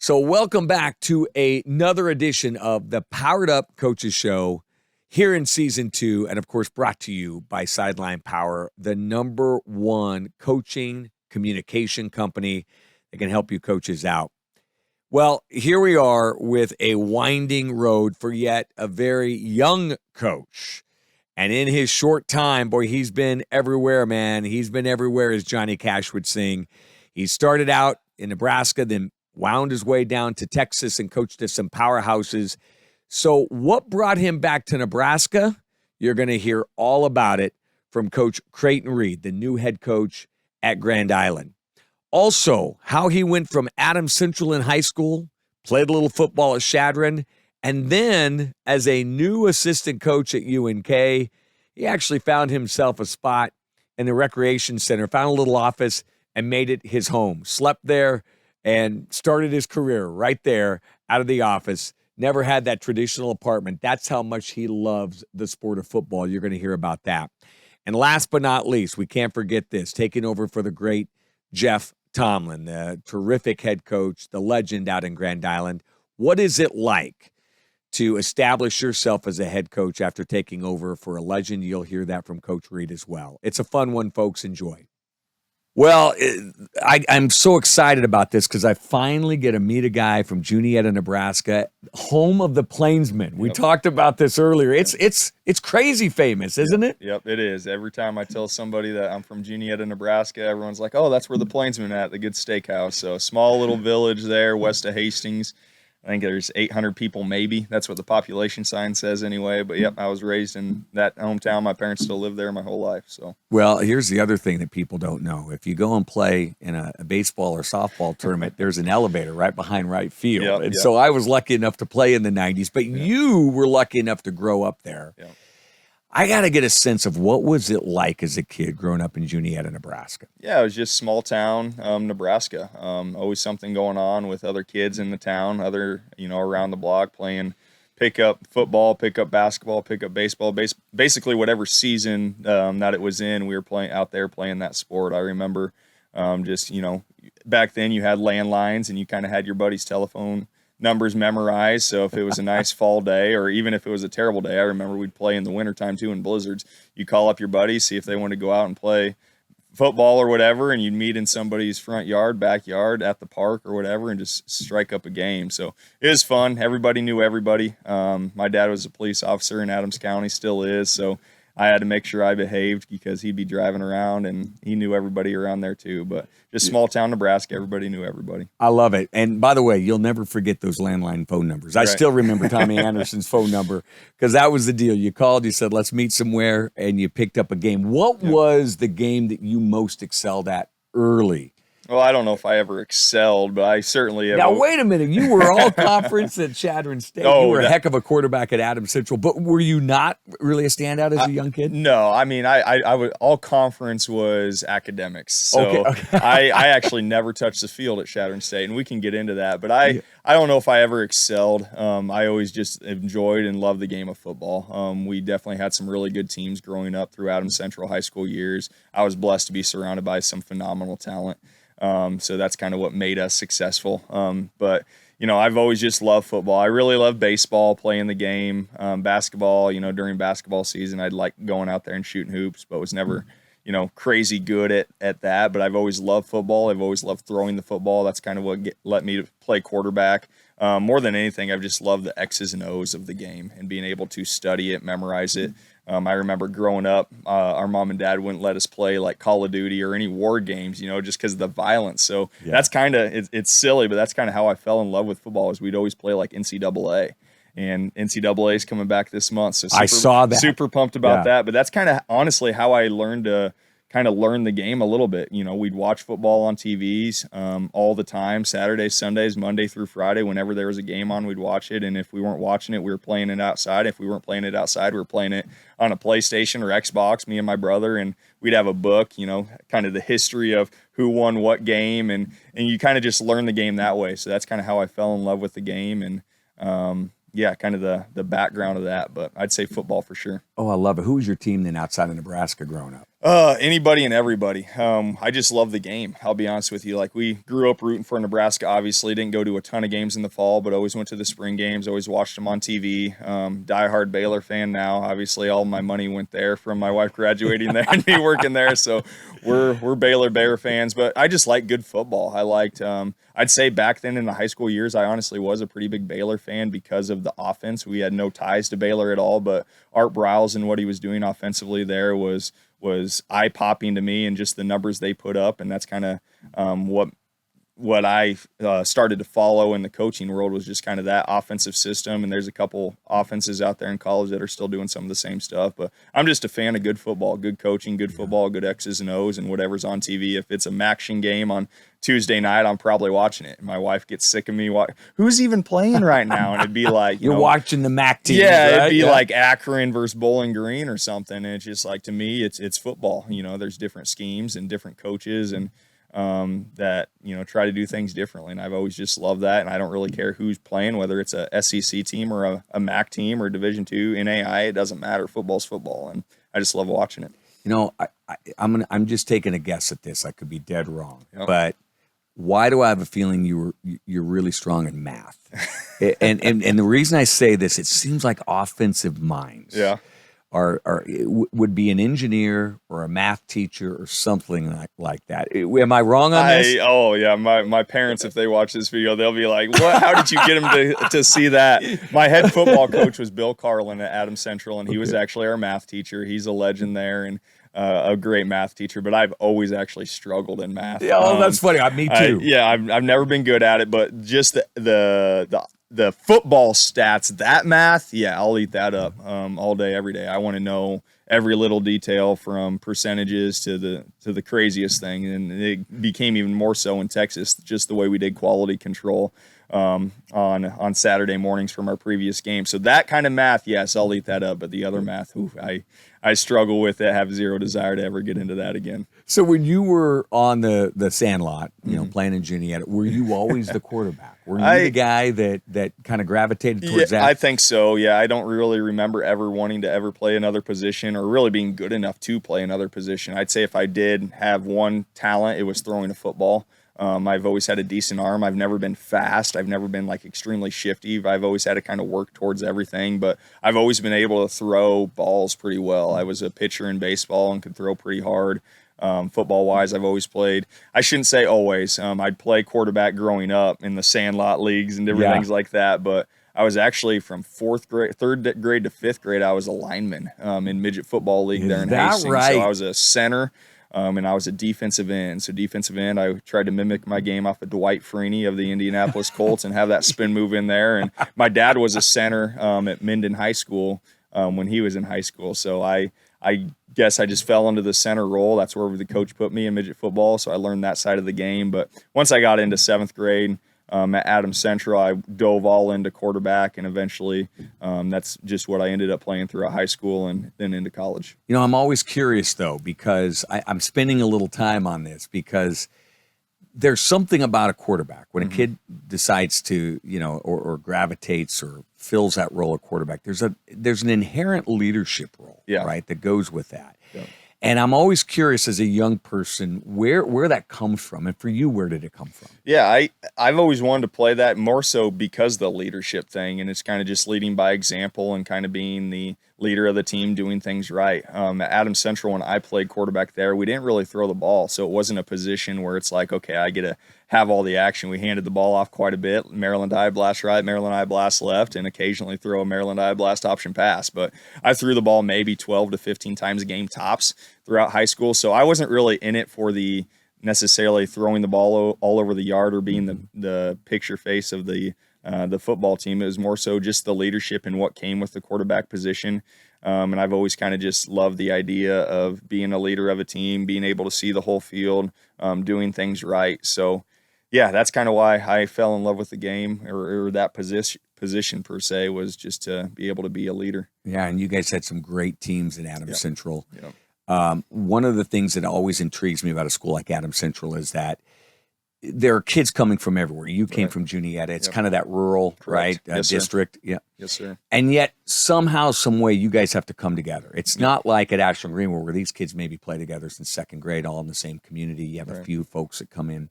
So welcome back to another edition of the Powered Up Coaches Show here in Season 2, and of course brought to you by Sideline Power, the #1 coaching communication company that can help you coaches out. Well, here we are with a winding road for yet a very young coach. And in his short time, boy, he's been everywhere, man. He's been everywhere, as Johnny Cash would sing. He started out in Nebraska, then wound his way down to Texas and coached at some powerhouses. So what brought him back to Nebraska? You're going to hear all about it from Coach Creighton Reed, the new head coach at Grand Island. Also, how he went from Adams Central in high school, played a little football at Shatter, and then as a new assistant coach at UNK, he actually found himself a spot in the recreation center, found a little office, and made it his home. Slept there and started his career right there out of the office. Never had that traditional apartment. That's how much he loves the sport of football. You're going to hear about that. And last but not least, we can't forget this, taking over for the great Jeff Tomlin, the terrific head coach, the legend out in Grand Island. What is it like to establish yourself as a head coach after taking over for a legend? You'll hear that from Coach Reed as well. It's a fun one, folks. Enjoy. Well, I'm so excited about this because I finally get to meet a guy from Juniata, Nebraska, home of the Plainsmen. We talked about this earlier. It's crazy famous, isn't it? Yep, it is. Every time I tell somebody that I'm from Juniata, Nebraska, everyone's like, "Oh, that's where the Plainsmen at, the good steakhouse." So a small little village there west of Hastings. I think there's 800 people maybe. That's what the population sign says anyway. But, yep, I was raised in that hometown. My parents still live there my whole life. So, well, here's the other thing that people don't know. If you go and play in a baseball or softball tournament, there's an elevator right behind right field. So I was lucky enough to play in the 90s. But you were lucky enough to grow up there. Yep. I got to get a sense of what was it like as a kid growing up in Juniata, Nebraska? Yeah, it was just small town Nebraska. Always something going on with other kids in the town, around the block playing pick-up football, pick-up basketball, pick-up baseball. Basically whatever season that it was in, we were playing out there playing that sport. I remember back then you had landlines and you kind of had your buddy's telephone numbers memorized. So if it was a nice fall day or even if it was a terrible day, I remember we'd play in the wintertime too in blizzards. You call up your buddies, see if they want to go out and play football or whatever, and you'd meet in somebody's front yard, backyard, at the park or whatever, and just strike up a game. So it was fun. Everybody knew everybody. My dad was a police officer in Adams County, still is. So I had to make sure I behaved because he'd be driving around and he knew everybody around there too. But just small town Nebraska, everybody knew everybody. I love it. And by the way, you'll never forget those landline phone numbers. I still remember Tommy Anderson's phone number because that was the deal. You called, you said, let's meet somewhere, and you picked up a game. What was the game that you most excelled at early? Well, I don't know if I ever excelled, but I certainly have. Now, wait a minute. You were all conference at Shatter State. You were a heck of a quarterback at Adams Central, but were you not really a standout as a young kid? No, I mean, I was all conference was academics. So okay. I actually never touched the field at Shatter State, and we can get into that. But I don't know if I ever excelled. I always just enjoyed and loved the game of football. We definitely had some really good teams growing up through Adams Central high school years. I was blessed to be surrounded by some phenomenal talent. So that's kind of what made us successful. But, I've always just loved football. I really love baseball, playing the game, basketball. During basketball season, I'd like going out there and shooting hoops, but was never, crazy good at that. But I've always loved football. I've always loved throwing the football. That's kind of what let me play quarterback. More than anything, I've just loved the X's and O's of the game and being able to study it, memorize it. I remember growing up, our mom and dad wouldn't let us play like Call of Duty or any war games, just because of the violence. So that's kind of, it's silly, but that's kind of how I fell in love with football is we'd always play like NCAA. And NCAA is coming back this month. So I saw that. Super pumped about that. But that's kind of honestly how I learned to kind of learn the game a little bit. We'd watch football on TVs all the time, Saturdays, Sundays, Monday through Friday. Whenever there was a game on, we'd watch it. And if we weren't watching it, we were playing it outside. If we weren't playing it outside, we were playing it on a PlayStation or Xbox, me and my brother. And we'd have a book, kind of the history of who won what game. And you kind of just learn the game that way. So that's kind of how I fell in love with the game. And, kind of the background of that. But I'd say football for sure. Oh, I love it. Who was your team then outside of Nebraska growing up? Anybody and everybody. I just love the game. I'll be honest with you. Like, we grew up rooting for Nebraska. Obviously, didn't go to a ton of games in the fall, but always went to the spring games. Always watched them on TV. Diehard Baylor fan now. Obviously, all my money went there from my wife graduating there and me working there. So we're Baylor Bear fans. But I just like good football. I liked. I'd say back then in the high school years, I honestly was a pretty big Baylor fan because of the offense. We had no ties to Baylor at all, but Art Briles and what he was doing offensively there was eye-popping to me, and just the numbers they put up. And that's kind of what I started to follow in the coaching world, was just kind of that offensive system. And there's a couple offenses out there in college that are still doing some of the same stuff. But I'm just a fan of good football, good coaching, good football, good X's and O's, and whatever's on TV. If it's a MACtion game on Tuesday night, I'm probably watching it. My wife gets sick of me. Who's even playing right now? And it'd be like, you're watching the MAC team. Yeah, right? It'd be like Akron versus Bowling Green or something. And it's just like, to me, it's football. There's different schemes and different coaches, and that try to do things differently. And I've always just loved that. And I don't really care who's playing, whether it's a SEC team or a MAC team or Division II, NAI. It doesn't matter. Football's football, and I just love watching it. I'm just taking a guess at this. I could be dead wrong, but why do I have a feeling you're really strong in math? and the reason I say this, it seems like offensive minds. Yeah. Would be an engineer or a math teacher or something like that. Am I wrong on this? Oh yeah, my parents, if they watch this video, they'll be like, "What? How did you get them to see that?" My head football coach was Bill Carlin at Adams Central, and he was actually our math teacher. He's a legend there, and a great math teacher. But I've always actually struggled in math. Yeah, that's funny. Me too. I've never been good at it, but just the football stats, that math, I'll eat that up all day, every day. I want to know every little detail, from percentages to the craziest thing. And it became even more so in Texas, just the way we did quality control on Saturday mornings from our previous game. So that kind of math, yes, I'll eat that up. But the other math, I struggle with it. Have zero desire to ever get into that again. So when you were on the sandlot, playing in Juniata, were you always the quarterback? Were you the guy that kind of gravitated towards that? I think so. Yeah, I don't really remember ever wanting to ever play another position, or really being good enough to play another position. I'd say if I did have one talent, it was throwing a football. I've always had a decent arm. I've never been fast. I've never been like extremely shifty. I've always had to kind of work towards everything, but I've always been able to throw balls pretty well. I was a pitcher in baseball and could throw pretty hard. Football wise, I've always played. I shouldn't say always. I'd play quarterback growing up in the sandlot leagues and different things like that. But I was actually from third grade to fifth grade. I was a lineman in midget football league there in Hastings. Right? So I was a center. And I was a defensive end. So defensive end, I tried to mimic my game off of Dwight Freeney of the Indianapolis Colts and have that spin move in there. And my dad was a center at Minden High School when he was in high school. So I guess I just fell into the center role. That's where the coach put me in midget football. So I learned that side of the game. But once I got into seventh grade, at Adams Central, I dove all into quarterback, and eventually that's just what I ended up playing throughout high school and then into college. I'm always curious, though, because I'm spending a little time on this, because there's something about a quarterback. When a kid decides to, or gravitates or fills that role of quarterback, there's an inherent leadership role, right, that goes with that. Yeah. And I'm always curious as a young person where that comes from. And for you, where did it come from? Yeah, I've always wanted to play that, more so because of the leadership thing. And it's kind of just leading by example and kind of being the leader of the team, doing things right. At Adams Central, when I played quarterback there, we didn't really throw the ball. So it wasn't a position where it's like, okay, I get to have all the action. We handed the ball off quite a bit. Maryland eye blast right, Maryland eye blast left, and occasionally throw a Maryland eye blast option pass. But I threw the ball maybe 12 to 15 times a game tops throughout high school. So I wasn't really in it for the necessarily throwing the ball all over the yard or being the picture face of the football team. It was more so just the leadership and what came with the quarterback position. And I've always kind of just loved the idea of being a leader of a team, being able to see the whole field, doing things right. So yeah, that's kind of why I fell in love with the game, or that position per se, was just to be able to be a leader. Yeah, and you guys had some great teams at Adams Central. Yep. One of the things that always intrigues me about a school like Adams Central is that there are kids coming from everywhere. You came from Juniata. It's kind of that rural, right, district. Sir. Yeah. Yes, sir. And yet somehow, some way, you guys have to come together. It's not like at Ashland Green where these kids maybe play together since second grade, all in the same community. You have a few folks that come in.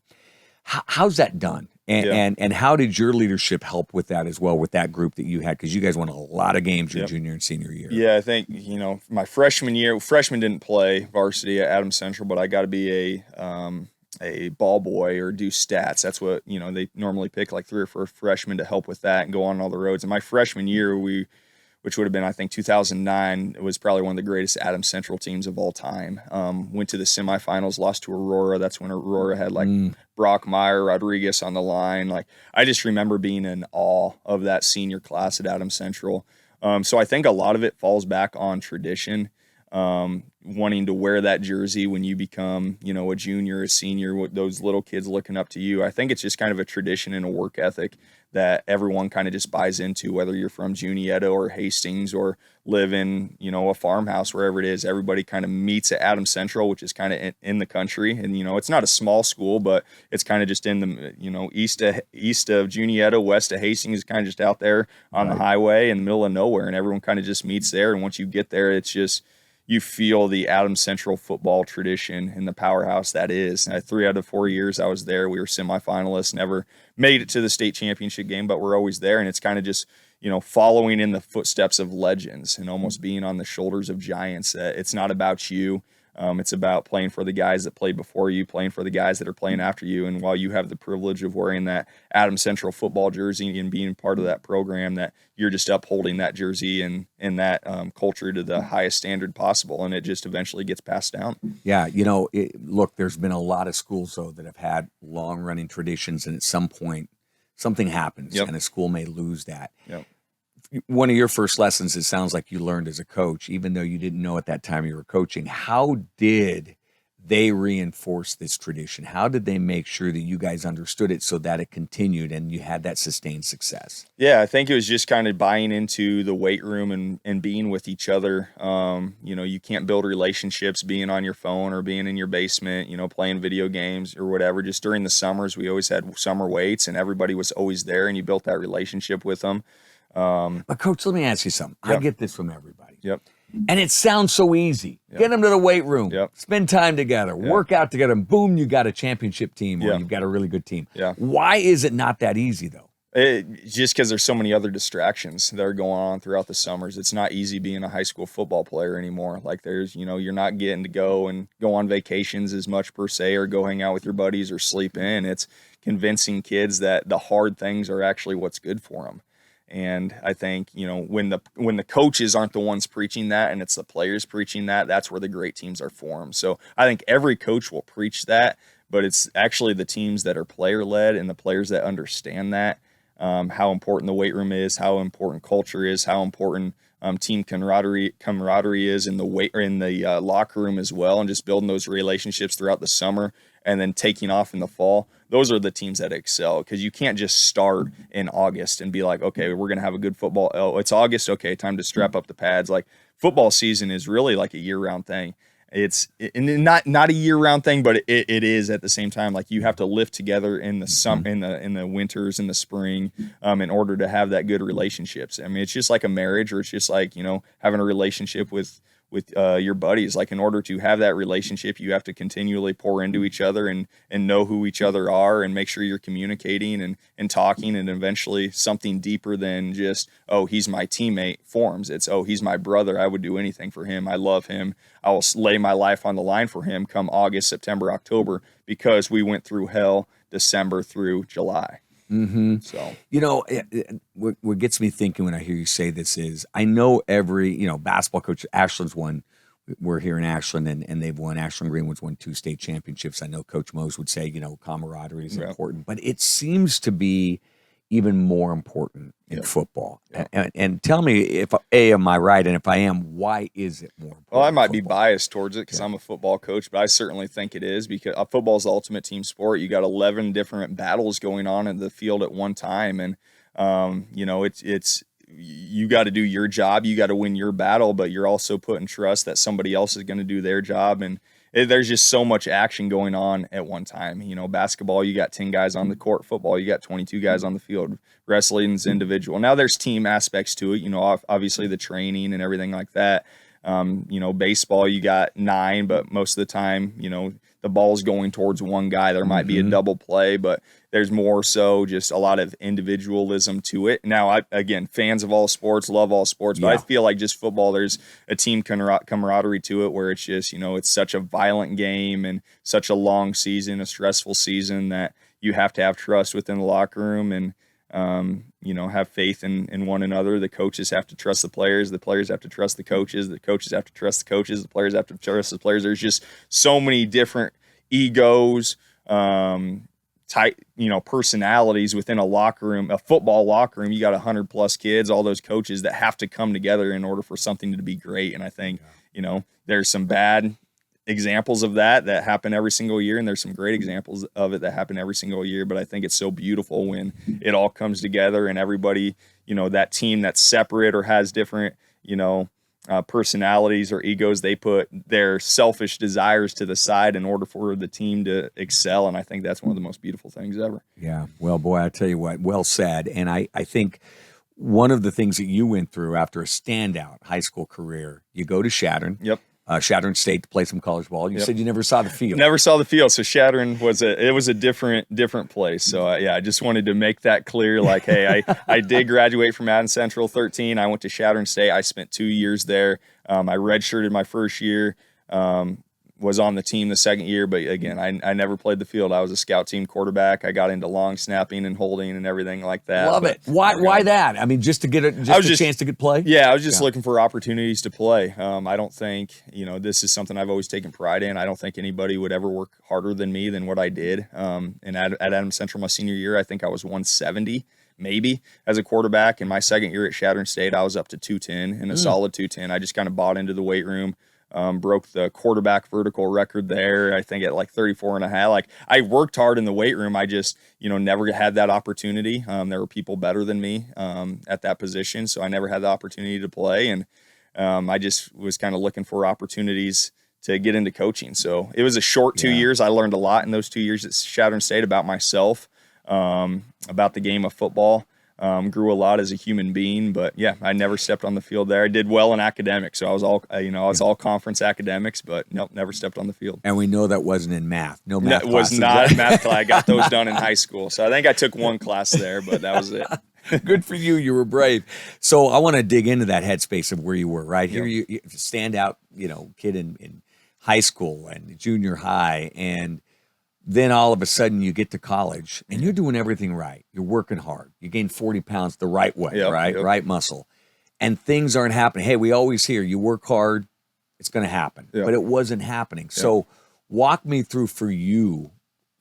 How's that done? And how did your leadership help with that as well, with that group that you had? Because you guys won a lot of games your junior and senior year. Yeah, I think, my freshman year, freshmen didn't play varsity at Adams Central, but I got to be a ball boy or do stats. That's what, they normally pick like 3 or 4 freshmen to help with that and go on all the roads. And my freshman year, which would have been, I think, 2009, it was probably one of the greatest Adams Central teams of all time. Went to the semifinals, lost to Aurora. That's when Aurora had like Brock Meyer, Rodriguez on the line. Like, I just remember being in awe of that senior class at Adams Central. So I think a lot of it falls back on tradition. Wanting to wear that jersey when you become, a junior, a senior, those little kids looking up to you. I think it's just kind of a tradition and a work ethic that everyone kind of just buys into, whether you're from Juniata or Hastings or live in, a farmhouse, wherever it is. Everybody kind of meets at Adams Central, which is kind of in the country. And, it's not a small school, but it's kind of just in the, east of Juniata, west of Hastings, is kind of just out there on the highway in the middle of nowhere. And everyone kind of just meets there. And once you get there, it's just, you feel the Adams Central football tradition and the powerhouse that is. And 3 out of 4 years I was there, we were semifinalists, never made it to the state championship game, but we're always there. And it's kind of just, following in the footsteps of legends and almost being on the shoulders of giants. It's not about you. It's about playing for the guys that played before you, playing for the guys that are playing after you. And while you have the privilege of wearing that Adams Central football jersey and being part of that program, that you're just upholding that jersey and that culture to the highest standard possible. And it just eventually gets passed down. Yeah. Look, there's been a lot of schools, though, that have had long running traditions. And at some point, something happens and a school may lose that. Yep. One of your first lessons, it sounds like you learned as a coach, even though you didn't know at that time you were coaching. How did they reinforce this tradition? How did they make sure that you guys understood it so that it continued and you had that sustained success? Yeah, I think it was just kind of buying into the weight room and being with each other. You can't build relationships being on your phone or being in your basement, playing video games or whatever. Just during the summers, we always had summer weights and everybody was always there and you built that relationship with them. But Coach, let me ask you something. I get this from everybody. Yep. And it sounds so easy. Get them to the weight room, spend time together, work out together, and boom, you got a championship team or you've got a really good team. Yeah. Why is it not that easy, though? Just because there's so many other distractions that are going on throughout the summers. It's not easy being a high school football player anymore. Like there's, you're not getting to go on vacations as much per se, or go hang out with your buddies or sleep in. It's convincing kids that the hard things are actually what's good for them. And I think, when the coaches aren't the ones preaching that and it's the players preaching that, that's where the great teams are formed. So I think every coach will preach that, but it's actually the teams that are player-led and the players that understand that, how important the weight room is, how important culture is, how important team camaraderie is in the locker room as well, and just building those relationships throughout the summer and then taking off in the fall. Those are the teams that excel, because you can't just start in August and be like, okay, we're going to have a good football. Oh, it's August. Okay, time to strap up the pads. Like, football season is really like a year-round thing. It's not a year-round thing, but it is at the same time. Like, you have to live together in the summer, in the winters, in the spring, in order to have that good relationships. I mean, it's just like a marriage, or it's just like, having a relationship with your buddies. Like, in order to have that relationship, you have to continually pour into each other and know who each other are, and make sure you're communicating and talking, and eventually something deeper than just, oh, he's my teammate forms. It's, oh, he's my brother. I would do anything for him. I love him. I will lay my life on the line for him come August, September, October, because we went through hell December through July. Mm-hmm. So, what gets me thinking when I hear you say this is, I know every, basketball coach, Ashland's won, we're here in Ashland, and they've won, Ashland Greenwood's won 2 state championships. I know Coach Mose would say, camaraderie is important, but it seems to be even more important in football. And tell me am I right? And if I am, why is it more important? Well, I might be biased towards it because I'm a football coach, but I certainly think it is, because football is the ultimate team sport. You got 11 different battles going on in the field at one time. And, it's you got to do your job. You got to win your battle, but you're also putting trust that somebody else is going to do their job. And there's just so much action going on at one time. You know, basketball, you got 10 guys on the court. Football, you got 22 guys on the field. Wrestling's individual. Now there's team aspects to it, you know, obviously the training and everything like that. You know, baseball, you got 9, but most of the time, you know, the ball's going towards one guy. There might be a double play, but there's more so just a lot of individualism to it. Now, again, fans of all sports, love all sports, but I feel like just football, there's a team camaraderie to it where it's just, you know, it's such a violent game and such a long season, a stressful season that you have to have trust within the locker room and, you know, have faith in one another. The coaches have to trust the players have to trust the coaches have to trust the coaches, the players have to trust the players. There's just so many different egos, tight, you know, personalities within a locker room, a football locker room. You got 100+ kids, all those coaches that have to come together in order for something to be great. And I think, you know, there's some bad examples of that happen every single year, and there's some great examples of it that happen every single year. But I think it's so beautiful when it all comes together and everybody, you know, that team that's separate or has different, you know, personalities or egos, they put their selfish desires to the side in order for the team to excel. And I think that's one of the most beautiful things ever. Yeah. Well, boy, I tell you what, well said. And I think one of the things that you went through after a standout high school career, you go to Shatter. Yep. Shatter State to play some college ball. You said you never saw the field. Never saw the field. So Shatter was a different place. So I just wanted to make that clear. Like, hey, I did graduate from Madden Central 13. I went to Shatter State. I spent 2 years there. I redshirted my first year. Was on the team the second year, but again, I never played the field. I was a scout team quarterback. I got into long snapping and holding and everything like that. Love it. Why that? I mean, just to get a chance to get play? Yeah, I was just looking for opportunities to play. I don't think, you know, this is something I've always taken pride in. I don't think anybody would ever work harder than me than what I did. And at Adams Central my senior year, I think I was 170 maybe as a quarterback. In my second year at Shatter State, I was up to 210 and a solid 210. I just kind of bought into the weight room. Broke the quarterback vertical record there, I think at like 34.5. Like, I worked hard in the weight room. I just, you know, never had that opportunity. There were people better than me at that position, so I never had the opportunity to play. And I just was kind of looking for opportunities to get into coaching. So it was a short 2 years. I learned a lot in those 2 years at Shatter State about myself, about the game of football. Grew a lot as a human being, but yeah, I never stepped on the field there. I did well in academics, so I was all conference academics, but nope, never stepped on the field. And we know that wasn't in math. No math. It was not math class. I got those done in high school, so I think I took one class there, but that was it. Good for you. You were brave. So I want to dig into that headspace of where you were. Right here, you stand out, you know, kid in high school and junior high, and then all of a sudden you get to college and you're doing everything right. You're working hard. You gain 40 pounds the right way, right muscle. And things aren't happening. Hey, we always hear you work hard, it's going to happen. But it wasn't happening. So walk me through for you,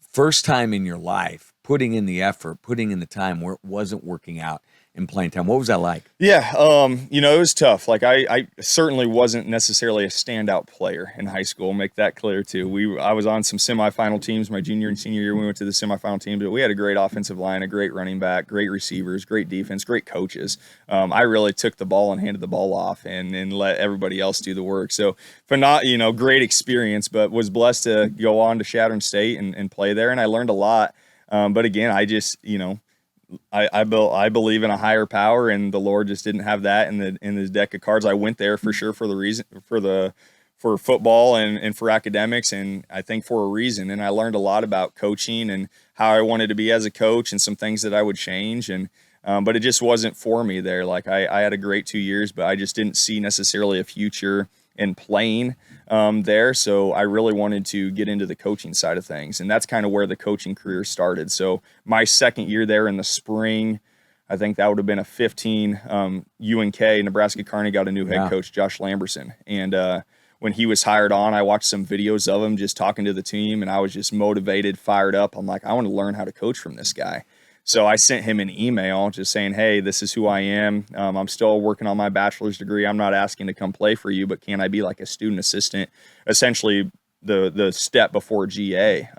first time in your life, putting in the effort, putting in the time where it wasn't working out in playing time. What was that like? Yeah, you know, it was tough. Like, I certainly wasn't necessarily a standout player in high school. Make that clear too. I was on some semifinal teams my junior and senior year. We went to the semifinal team, but we had a great offensive line, a great running back, great receivers, great defense, great coaches. I really took the ball and handed the ball off and let everybody else do the work. So, great experience, but was blessed to go on to Shatter State and play there, and I learned a lot. But again, I just, you know, I believe in a higher power, and the Lord just didn't have that in his deck of cards. I went there for sure for football and for academics, and I think for a reason. And I learned a lot about coaching and how I wanted to be as a coach and some things that I would change. And but it just wasn't for me there. Like, I had a great 2 years, but I just didn't see necessarily a future in playing there. So I really wanted to get into the coaching side of things. And that's kind of where the coaching career started. So my second year there in the spring, I think that would have been a 15, UNK, Nebraska Kearney got a new head coach, Josh Lamberson. And when he was hired on, I watched some videos of him just talking to the team, and I was just motivated, fired up. I'm like, I want to learn how to coach from this guy. So I sent him an email just saying, hey, this is who I am. I'm still working on my bachelor's degree. I'm not asking to come play for you, but can I be like a student assistant, essentially the step before GA?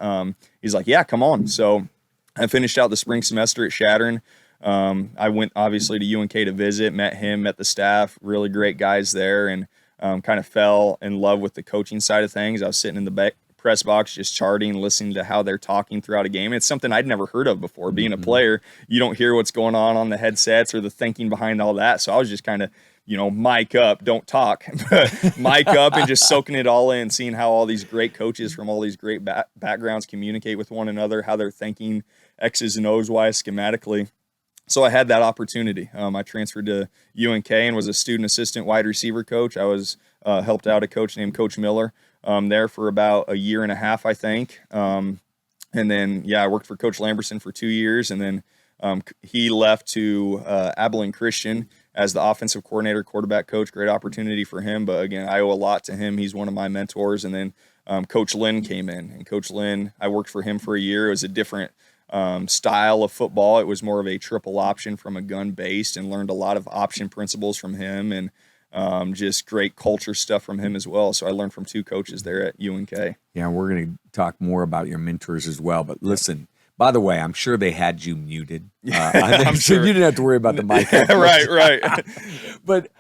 He's like, yeah, come on. So I finished out the spring semester at Shatter. I went obviously to UNK to visit, met him, met the staff, really great guys there. And kind of fell in love with the coaching side of things. I was sitting in the press box just charting, listening to how they're talking throughout a game. It's something I'd never heard of before. Being a player, you don't hear what's going on the headsets or the thinking behind all that. So I was just kind of, mic up, don't talk, mic up and just soaking it all in, seeing how all these great coaches from all these great backgrounds communicate with one another, how they're thinking X's and O's wise schematically. So I had that opportunity. I transferred to UNK and was a student assistant wide receiver coach. I was helped out a coach named Coach Miller there for about a year and a half, I think. And then, I worked for Coach Lamberson for 2 years. And then he left to Abilene Christian as the offensive coordinator, quarterback coach. Great opportunity for him. But again, I owe a lot to him. He's one of my mentors. And then Coach Lynn came in. And Coach Lynn, I worked for him for a year. It was a different style of football. It was more of a triple option from a gun based, and learned a lot of option principles from him, and just great culture stuff from him as well. So I learned from 2 coaches there at UNK. Yeah, we're going to talk more about your mentors as well. But listen, by the way, I'm sure they had you muted. I'm sure you didn't have to worry about the mic. Right. But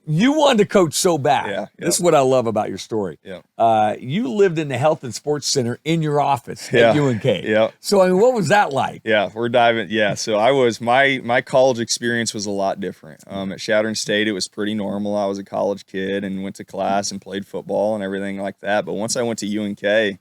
you wanted to coach so bad. Yeah. This is what I love about your story. Yeah. You lived in the Health and Sports Center in your office at UNK. Yeah. So, I mean, what was that like? Yeah, we're diving. Yeah, so I was my college experience was a lot different. At Shatter State, it was pretty normal. I was a college kid and went to class and played football and everything like that. But once I went to UNK,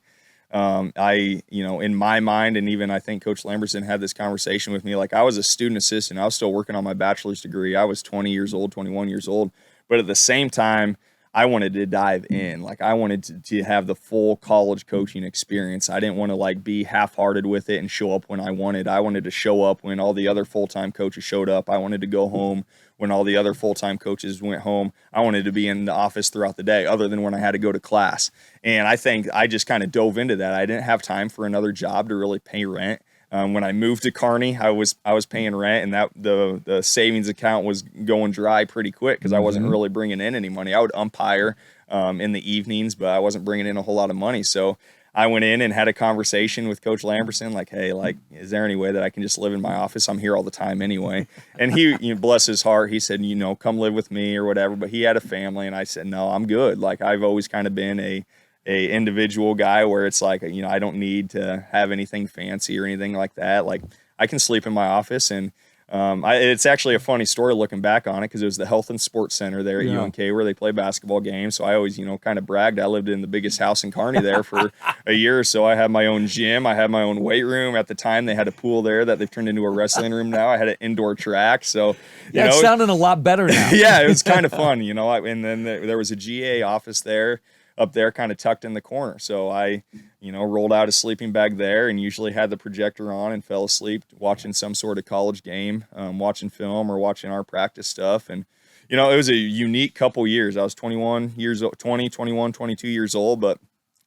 I, in my mind, and even I think Coach Lamberson had this conversation with me, like I was a student assistant. I was still working on my bachelor's degree. I was 20 years old, 21 years old. But at the same time, I wanted to dive in. Like I wanted to have the full college coaching experience. I didn't want to like be half-hearted with it and show up when I wanted. I wanted to show up when all the other full-time coaches showed up. I wanted to go home when all the other full-time coaches went home. I wanted to be in the office throughout the day other than when I had to go to class. And I think I just kind of dove into that. I didn't have time for another job to really pay rent. When I moved to Kearney, I was paying rent, and that the savings account was going dry pretty quick because I wasn't really bringing in any money. I would umpire in the evenings, but I wasn't bringing in a whole lot of money. So I went in and had a conversation with Coach Lamberson, like, hey, like, is there any way that I can just live in my office? I'm here all the time anyway. And he, bless his heart, he said, come live with me or whatever. But he had a family, and I said, no, I'm good. Like I've always kind of been a individual guy where it's like, I don't need to have anything fancy or anything like that. Like I can sleep in my office. And it's actually a funny story looking back on it because it was the Health and Sports Center there at UNK where they play basketball games. So I always, kind of bragged. I lived in the biggest house in Kearney there for a year or so. I had my own gym. I had my own weight room. At the time, they had a pool there that they've turned into a wrestling room now. I had an indoor track. So, it's sounding a lot better now. Yeah, it was kind of fun, and then there was a GA office there up there kind of tucked in the corner. So I, rolled out a sleeping bag there and usually had the projector on and fell asleep watching some sort of college game, watching film or watching our practice stuff. And, it was a unique couple years. I was 21, 22 years old, but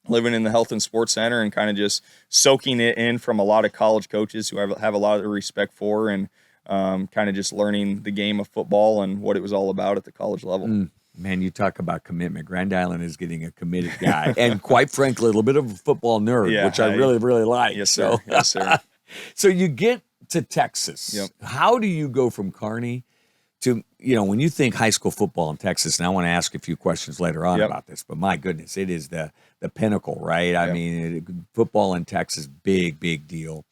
living in the Health and Sports Center and kind of just soaking it in from a lot of college coaches who I have a lot of respect for, and kind of just learning the game of football and what it was all about at the college level. Man, you talk about commitment. Grand Island is getting a committed guy, and quite frankly, a little bit of a football nerd, which I really, really like. Yes, sir. Yes, sir. So you get to Texas. Yep. How do you go from Kearney to, when you think high school football in Texas, and I want to ask a few questions later on about this, but my goodness, it is the pinnacle, right? I mean, football in Texas, big, big deal.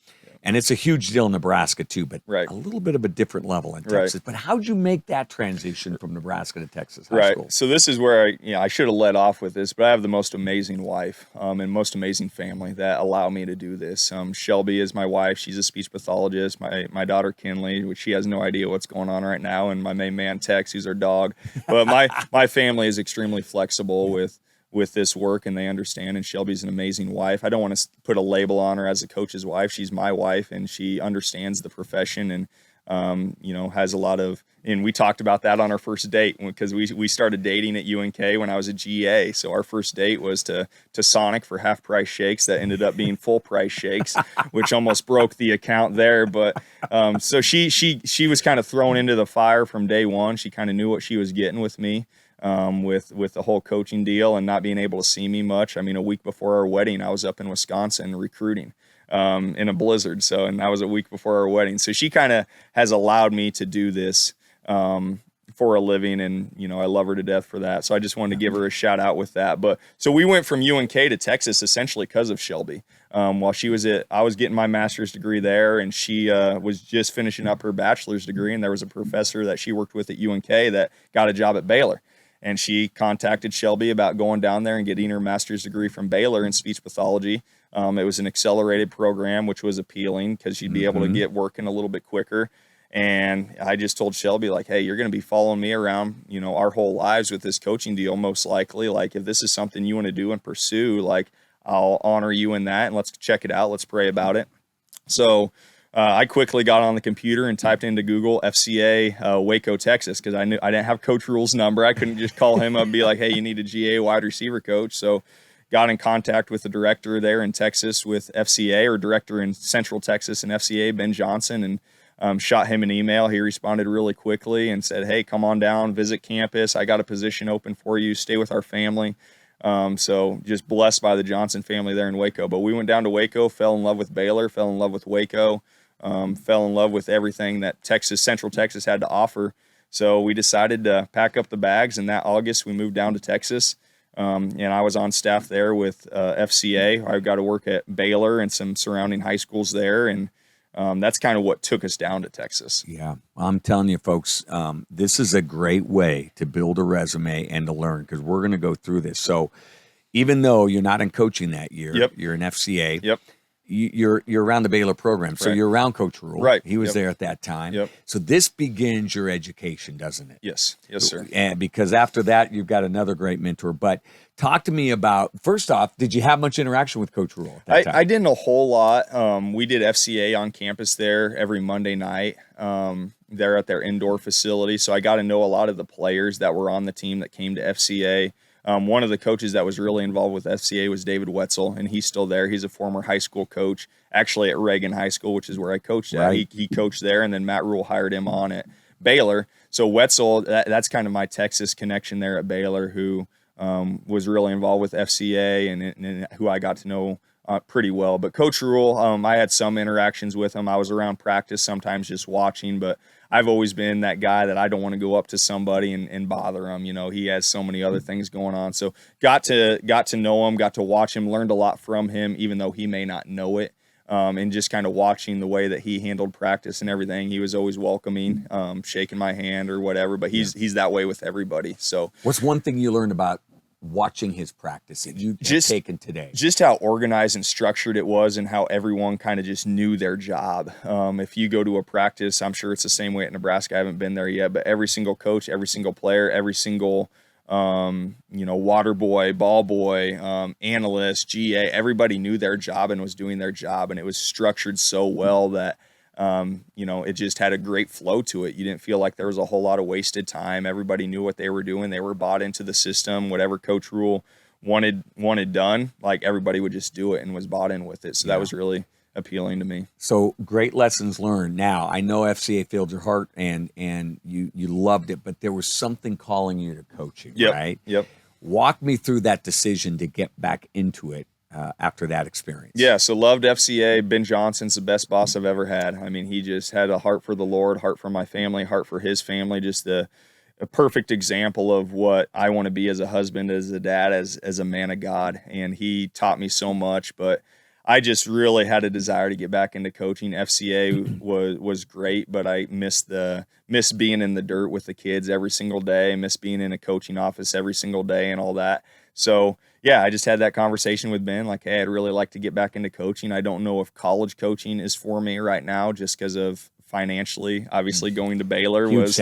And it's a huge deal in Nebraska, too, but a little bit of a different level in Texas. But how'd you make that transition from Nebraska to Texas high school? So this is where I should have led off with this, but I have the most amazing wife and most amazing family that allow me to do this. Shelby is my wife. She's a speech pathologist. My daughter, Kinley, which she has no idea what's going on right now, and my main man, Tex, who's our dog. But my family is extremely flexible with this work, and they understand, and Shelby's an amazing wife. I don't want to put a label on her as a coach's wife. She's my wife, and she understands the profession and, has a lot of, and we talked about that on our first date because we started dating at UNK when I was a GA. So our first date was to Sonic for half-price shakes that ended up being full-price shakes, which almost broke the account there. But so she was kind of thrown into the fire from day one. She kind of knew what she was getting with me. With the whole coaching deal and not being able to see me much. I mean, a week before our wedding, I was up in Wisconsin recruiting in a blizzard. And that was a week before our wedding. So she kind of has allowed me to do this for a living, and I love her to death for that. So I just wanted to give her a shout out with that. But so we went from UNK to Texas essentially because of Shelby. While I was getting my master's degree there, and she was just finishing up her bachelor's degree, and there was a professor that she worked with at UNK that got a job at Baylor. And she contacted Shelby about going down there and getting her master's degree from Baylor in speech pathology. It was an accelerated program, which was appealing because she'd be able to get working a little bit quicker. And I just told Shelby, like, hey, you're going to be following me around, our whole lives with this coaching deal, most likely. Like, if this is something you want to do and pursue, like, I'll honor you in that, and let's check it out. Let's pray about it. So I quickly got on the computer and typed into Google FCA Waco, Texas, because I knew I didn't have Coach Rule's number. I couldn't just call him up and be like, hey, you need a GA wide receiver coach. So got in contact with the director there in Texas with FCA, or director in Central Texas and FCA, Ben Johnson, and shot him an email. He responded really quickly and said, hey, come on down, visit campus. I got a position open for you. Stay with our family. So just blessed by the Johnson family there in Waco. But we went down to Waco, fell in love with Baylor, fell in love with Waco, fell in love with everything that Central Texas had to offer. So we decided to pack up the bags, and that August we moved down to Texas. And I was on staff there with FCA. I got to work at Baylor and some surrounding high schools there, and that's kind of what took us down to Texas. Yeah, I'm telling you, folks, this is a great way to build a resume and to learn, because we're going to go through this. So even though you're not in coaching that year, you're in FCA. Yep. You're around the Baylor program, so you're around Coach Rule. Right. He was there at that time. Yep. So this begins your education, doesn't it? Yes, sir. And because after that, you've got another great mentor. But talk to me about, first off, did you have much interaction with Coach Rule at that time? I didn't a whole lot. We did FCA on campus there every Monday night. There at their indoor facility. So I got to know a lot of the players that were on the team that came to FCA. One of the coaches that was really involved with FCA was David Wetzel, and he's still there. He's a former high school coach, actually at Reagan High School, which is where I coached at. Right. He coached there, and then Matt Rule hired him on at Baylor. So Wetzel, that's kind of my Texas connection there at Baylor, who was really involved with FCA and who I got to know pretty well. But Coach Rule, I had some interactions with him. I was around practice, sometimes just watching, but I've always been that guy that I don't want to go up to somebody and bother him. He has so many other things going on. So got to know him, got to watch him, learned a lot from him, even though he may not know it. And just kind of watching the way that he handled practice and everything. He was always welcoming, shaking my hand or whatever, but he's that way with everybody. So what's one thing you learned about watching his practice that you have taken today? Just how organized and structured it was, and how everyone kind of just knew their job. If you go to a practice, I'm sure it's the same way at Nebraska. I haven't been there yet, but every single coach, every single player, every single water boy, ball boy, analyst, GA, everybody knew their job and was doing their job, and it was structured so well that it just had a great flow to it. You didn't feel like there was a whole lot of wasted time. Everybody knew what they were doing. They were bought into the system. Whatever Coach Rule wanted done, like everybody would just do it and was bought in with it. So that was really appealing to me. So great lessons learned. Now, I know FCA filled your heart and you loved it, but there was something calling you to coaching, right? Yep. Walk me through that decision to get back into it. After that experience. Yeah, so loved FCA. Ben Johnson's the best boss I've ever had. I mean, he just had a heart for the Lord, heart for my family, heart for his family, just a perfect example of what I want to be as a husband, as a dad, as a man of God. And he taught me so much, but I just really had a desire to get back into coaching. FCA was great, but I miss being in the dirt with the kids every single day, miss being in a coaching office every single day and all that. So I just had that conversation with Ben, like, hey, I'd really like to get back into coaching. I don't know if college coaching is for me right now, just because of financially. Obviously, going to Baylor was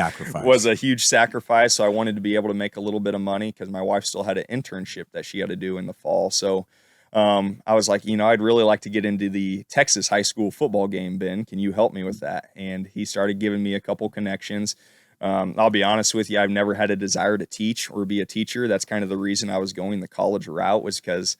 a huge sacrifice. So I wanted to be able to make a little bit of money, because my wife still had an internship that she had to do in the fall. So I was like, I'd really like to get into the Texas high school football game, Ben. Can you help me with that? And he started giving me a couple connections. I'll be honest with you, I've never had a desire to teach or be a teacher. That's kind of the reason I was going the college route, was because,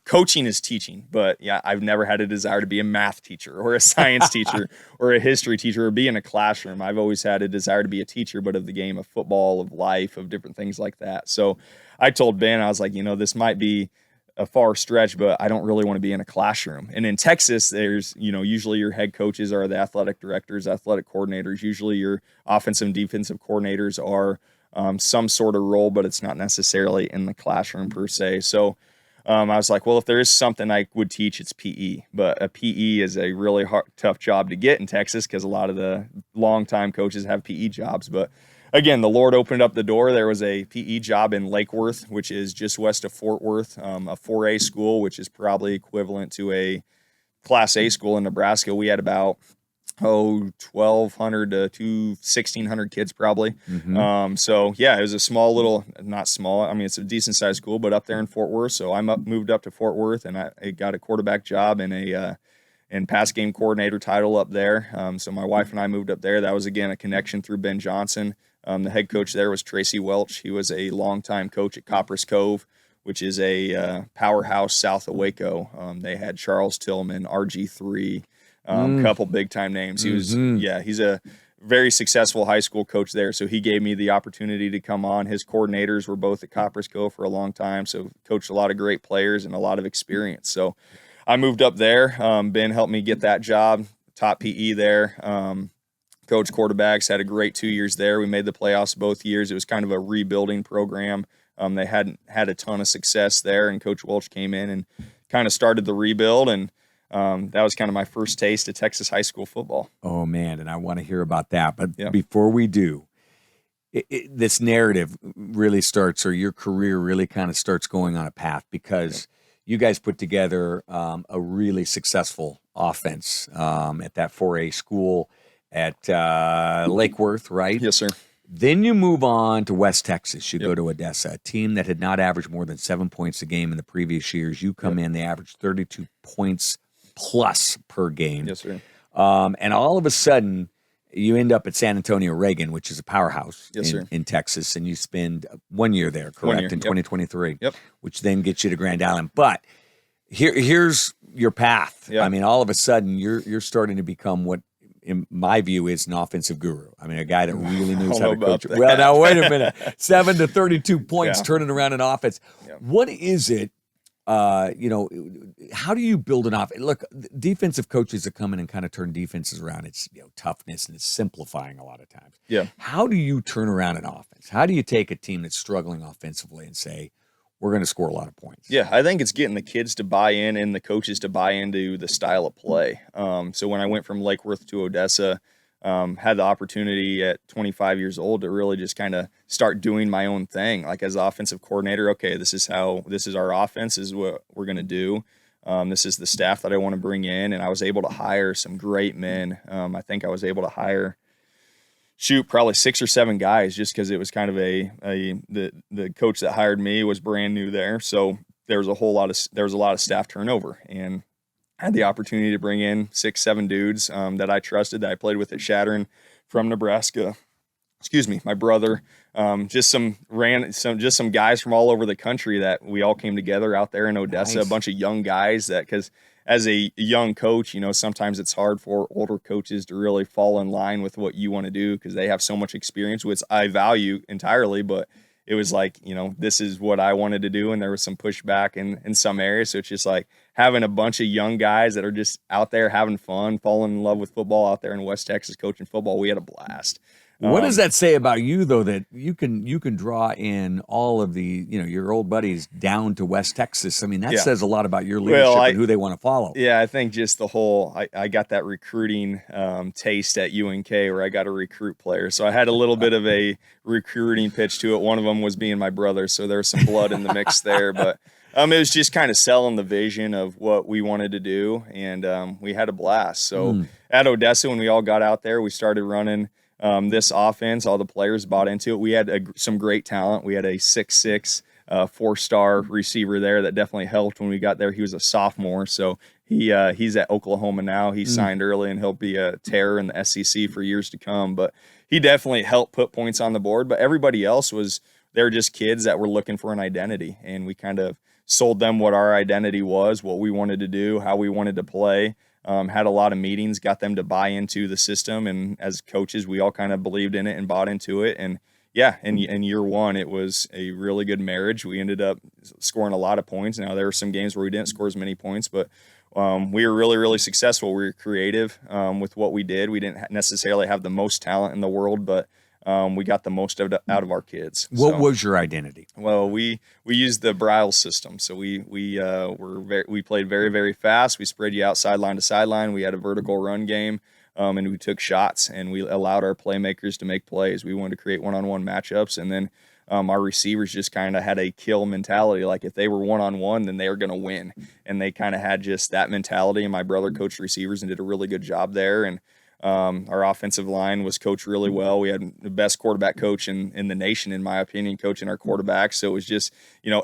coaching is teaching, but I've never had a desire to be a math teacher or a science teacher or a history teacher or be in a classroom. I've always had a desire to be a teacher, but of the game of football, of life, of different things like that. So I told Ben, I was like, this might be a far stretch, but I don't really want to be in a classroom. And in Texas, there's, usually your head coaches are the athletic directors, athletic coordinators. Usually your offensive and defensive coordinators are some sort of role, but it's not necessarily in the classroom per se. So I was like, well, if there is something I would teach, it's PE. But a PE is a really tough job to get in Texas because a lot of the longtime coaches have PE jobs. But again, the Lord opened up the door. There was a PE job in Lake Worth, which is just west of Fort Worth, a 4A school, which is probably equivalent to a Class A school in Nebraska. We had about 1,200 to 1,600 kids probably. Mm-hmm. So yeah, it was a small little, not small. I mean, it's a decent sized school, but up there in Fort Worth. So I moved up to Fort Worth, and I got a quarterback job and pass game coordinator title up there. So my wife and I moved up there. That was again a connection through Ben Johnson. The head coach there was Tracy Welch. He was a longtime coach at Copperas Cove, which is a powerhouse south of Waco. They had Charles Tillman, RG3. Couple big time names. He was, he's a very successful high school coach there. So he gave me the opportunity to come on. His coordinators were both at Copperas Cove for a long time. So coached a lot of great players and a lot of experience. So I moved up there. Ben helped me get that job, taught PE there. Coach quarterbacks, had a great 2 years there. We made the playoffs both years. It was kind of a rebuilding program. They hadn't had a ton of success there, and Coach Welch came in and kind of started the rebuild, and that was kind of my first taste of Texas high school football. Oh, man, and I want to hear about that. But before we do, this narrative really starts, or your career really kind of starts going on a path, because you guys put together a really successful offense at that 4A school at Lake Worth, right? Yes, sir. Then you move on to West Texas. You go to Odessa, a team that had not averaged more than 7 points a game in the previous years. You come in, they averaged 32 points plus per game. Yes, sir. And all of a sudden, you end up at San Antonio Reagan, which is a powerhouse in Texas, and you spend 1 year there, correct, in 2023, which then gets you to Grand Island. But here's your path. I mean, all of a sudden, you're starting to become what, in my view, is an offensive guru. I mean, a guy that really knows how to coach. Well, now, wait a minute. 7 to 32 points, turning around an offense. What is it? How do you build an offense? Look, defensive coaches that come in and kind of turn defenses around, it's toughness, and it's simplifying a lot of times. How do you turn around an offense? How do you take a team that's struggling offensively and say, we're going to score a lot of points? I think it's getting the kids to buy in and the coaches to buy into the style of play. So when I went from Lake Worth to Odessa, had the opportunity at 25 years old to really just kind of start doing my own thing. Like as the offensive coordinator, okay, this is our offense, this is what we're going to do. This is the staff that I want to bring in. And I was able to hire some great men. I think I was able to hire probably 6 or 7 guys, just because it was kind of the coach that hired me was brand new there. So there was a lot of staff turnover, and I had the opportunity to bring in 6, 7 dudes that I trusted, that I played with at Shatter from Nebraska. Excuse me, my brother, just some guys from all over the country that we all came together out there in Odessa. Nice. A bunch of young guys because as a young coach, sometimes it's hard for older coaches to really fall in line with what you want to do because they have so much experience, which I value entirely, but it was like, this is what I wanted to do. And there was some pushback in some areas. So it's just like having a bunch of young guys that are just out there having fun, falling in love with football out there in West Texas, coaching football. We had a blast. What does that say about you, though, that you can draw in all of the, your old buddies down to West Texas? I mean, that says a lot about your leadership and who they want to follow. Yeah, I think just the whole, I got that recruiting taste at UNK where I got to recruit players. So I had a little bit of a recruiting pitch to it. One of them was being my brother, so there was some blood in the mix there. But it was just kind of selling the vision of what we wanted to do, and we had a blast. So at Odessa, when we all got out there, we started running this offense. All the players bought into it. We had some great talent. We had a 6'6", 4-star receiver there that definitely helped when we got there. He was a sophomore, so he's at Oklahoma now. He signed early, and he'll be a terror in the SEC for years to come. But he definitely helped put points on the board. But everybody else they're just kids that were looking for an identity, and we kind of sold them what our identity was, what we wanted to do, how we wanted to play. Had a lot of meetings, got them to buy into the system, and as coaches, we all kind of believed in it and bought into it. And yeah, in year one, it was a really good marriage. We ended up scoring a lot of points. Now, there were some games where we didn't score as many points, but we were really, really successful. We were creative with what we did. We didn't necessarily have the most talent in the world, but we got the most out of our kids. What was your identity? Well, we used the Braille system, so we played very, very fast. We spread you out sideline to sideline. We had a vertical run game, and we took shots, and we allowed our playmakers to make plays. We wanted to create one-on-one matchups, and then our receivers just kind of had a kill mentality. Like if they were one-on-one, then they were going to win, and they kind of had just that mentality. And my brother coached receivers and did a really good job there. And our offensive line was coached really well. We had the best quarterback coach in the nation, in my opinion, coaching our quarterbacks. So it was just,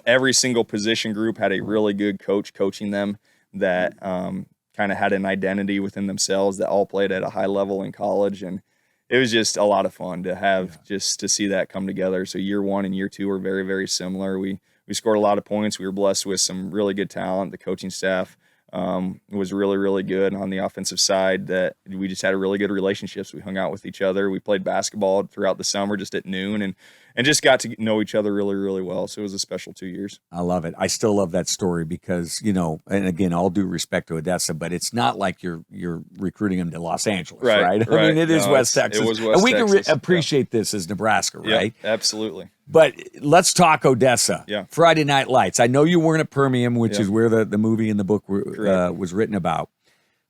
every single position group had a really good coach coaching them that kind of had an identity within themselves, that all played at a high level in college. And it was just a lot of fun to have, just to see that come together. So year one and year two were very, very similar. We scored a lot of points. We were blessed with some really good talent. The coaching staff was really, really good on the offensive side, that we just had a really good relationships. We hung out with each other. We played basketball throughout the summer just at noon, and just got to know each other really, really well. So it was a special 2 years. I love it. I still love that story because, and again, all due respect to Odessa, but it's not like you're recruiting them to Los Angeles, right? I mean, it is West Texas. It was West and we Texas. can appreciate this as Nebraska, right? Yep, absolutely. But let's talk Odessa. Yeah. Friday Night Lights. I know you weren't at Permian, which is where the movie and the book was written about.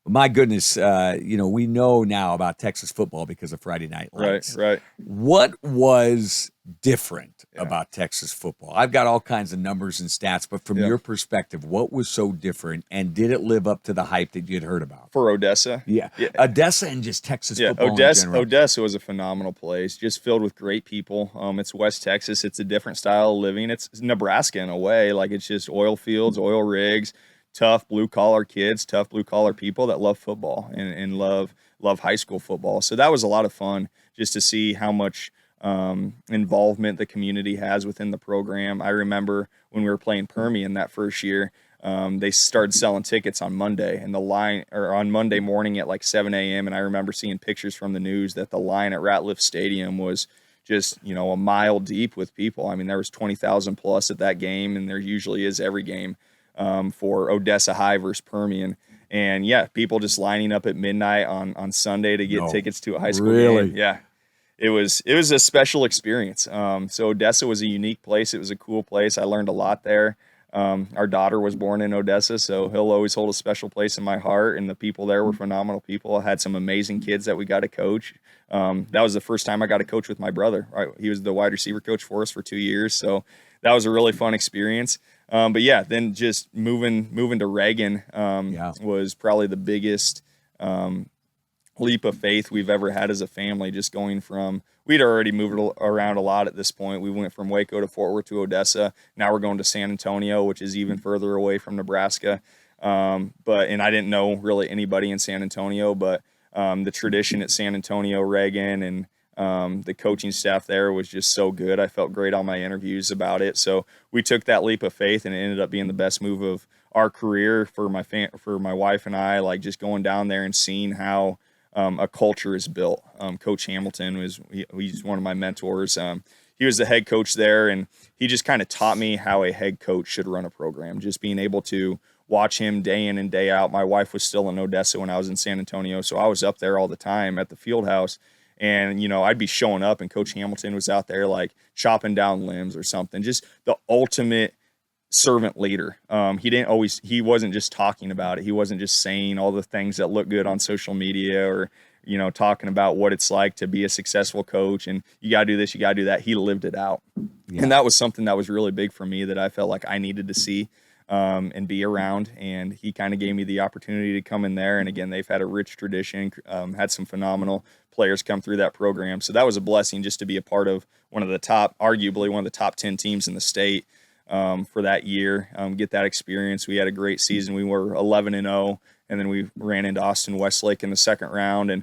But my goodness, we know now about Texas football because of Friday Night Lights. Right. What was different about Texas football? I've got all kinds of numbers and stats, but from your perspective, what was so different, and did it live up to the hype that you'd heard about? For Odessa? Yeah. Odessa and just Texas football in general. Odessa was a phenomenal place, just filled with great people. It's West Texas. It's a different style of living. It's Nebraska in a way. Like, it's just oil fields, oil rigs, tough blue-collar kids, tough blue-collar people that love football and love high school football. So that was a lot of fun just to see how much involvement the community has within the program. I remember when we were playing Permian that first year, they started selling tickets on Monday, and the line, or on Monday morning at like 7 a.m. And I remember seeing pictures from the news that the line at Ratliff Stadium was just, a mile deep with people. I mean, there was 20,000 plus at that game, and there usually is every game for Odessa High versus Permian. And people just lining up at midnight on Sunday to get tickets to a high school game. Yeah. It was a special experience. So Odessa was a unique place. It was a cool place. I learned a lot there. Our daughter was born in Odessa, so he'll always hold a special place in my heart. And the people there were phenomenal people. I had some amazing kids that we got to coach. That was the first time I got to coach with my brother. He was the wide receiver coach for us for 2 years. So that was a really fun experience. Then just moving to Reagan was probably the biggest leap of faith we've ever had as a family. Just going from, we'd already moved around a lot at this point. We went from Waco to Fort Worth to Odessa. Now we're going to San Antonio, which is even further away from Nebraska. And I didn't know really anybody in San Antonio, but the tradition at San Antonio, Reagan, and the coaching staff there was just so good. I felt great on my interviews about it. So we took that leap of faith, and it ended up being the best move of our career for my wife and I, like just going down there and seeing how a culture is built. Coach Hamilton he's one of my mentors. He was the head coach there, and he just kind of taught me how a head coach should run a program, just being able to watch him day in and day out. My wife was still in Odessa when I was in San Antonio, so I was up there all the time at the field house. And, I'd be showing up, and Coach Hamilton was out there like chopping down limbs or something, just the ultimate servant leader. He wasn't just talking about it. He wasn't just saying all the things that look good on social media, or, talking about what it's like to be a successful coach and you got to do this, you got to do that. He lived it out. Yeah. And that was something that was really big for me that I felt like I needed to see and be around. And he kind of gave me the opportunity to come in there. And again, they've had a rich tradition, had some phenomenal players come through that program. So that was a blessing just to be a part of arguably one of the top 10 teams in the state for that year, get that experience. We had a great season. We were 11-0, and then we ran into Austin Westlake in the second round and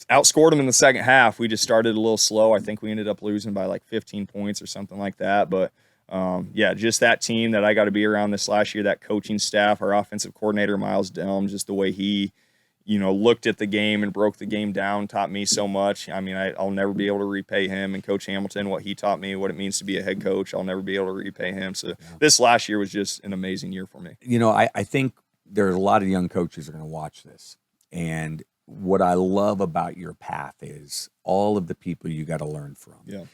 outscored them in the second half. We just started a little slow. I think we ended up losing by like 15 points or something like that. But just that team that I got to be around this last year, that coaching staff, our offensive coordinator, Miles Delm, just the way he looked at the game and broke the game down, taught me so much. I mean, I'll never be able to repay him. And Coach Hamilton, what he taught me, what it means to be a head coach, I'll never be able to repay him. So this last year was just an amazing year for me. I think there are a lot of young coaches that are going to watch this. And what I love about your path is all of the people you got to learn from. Yeah.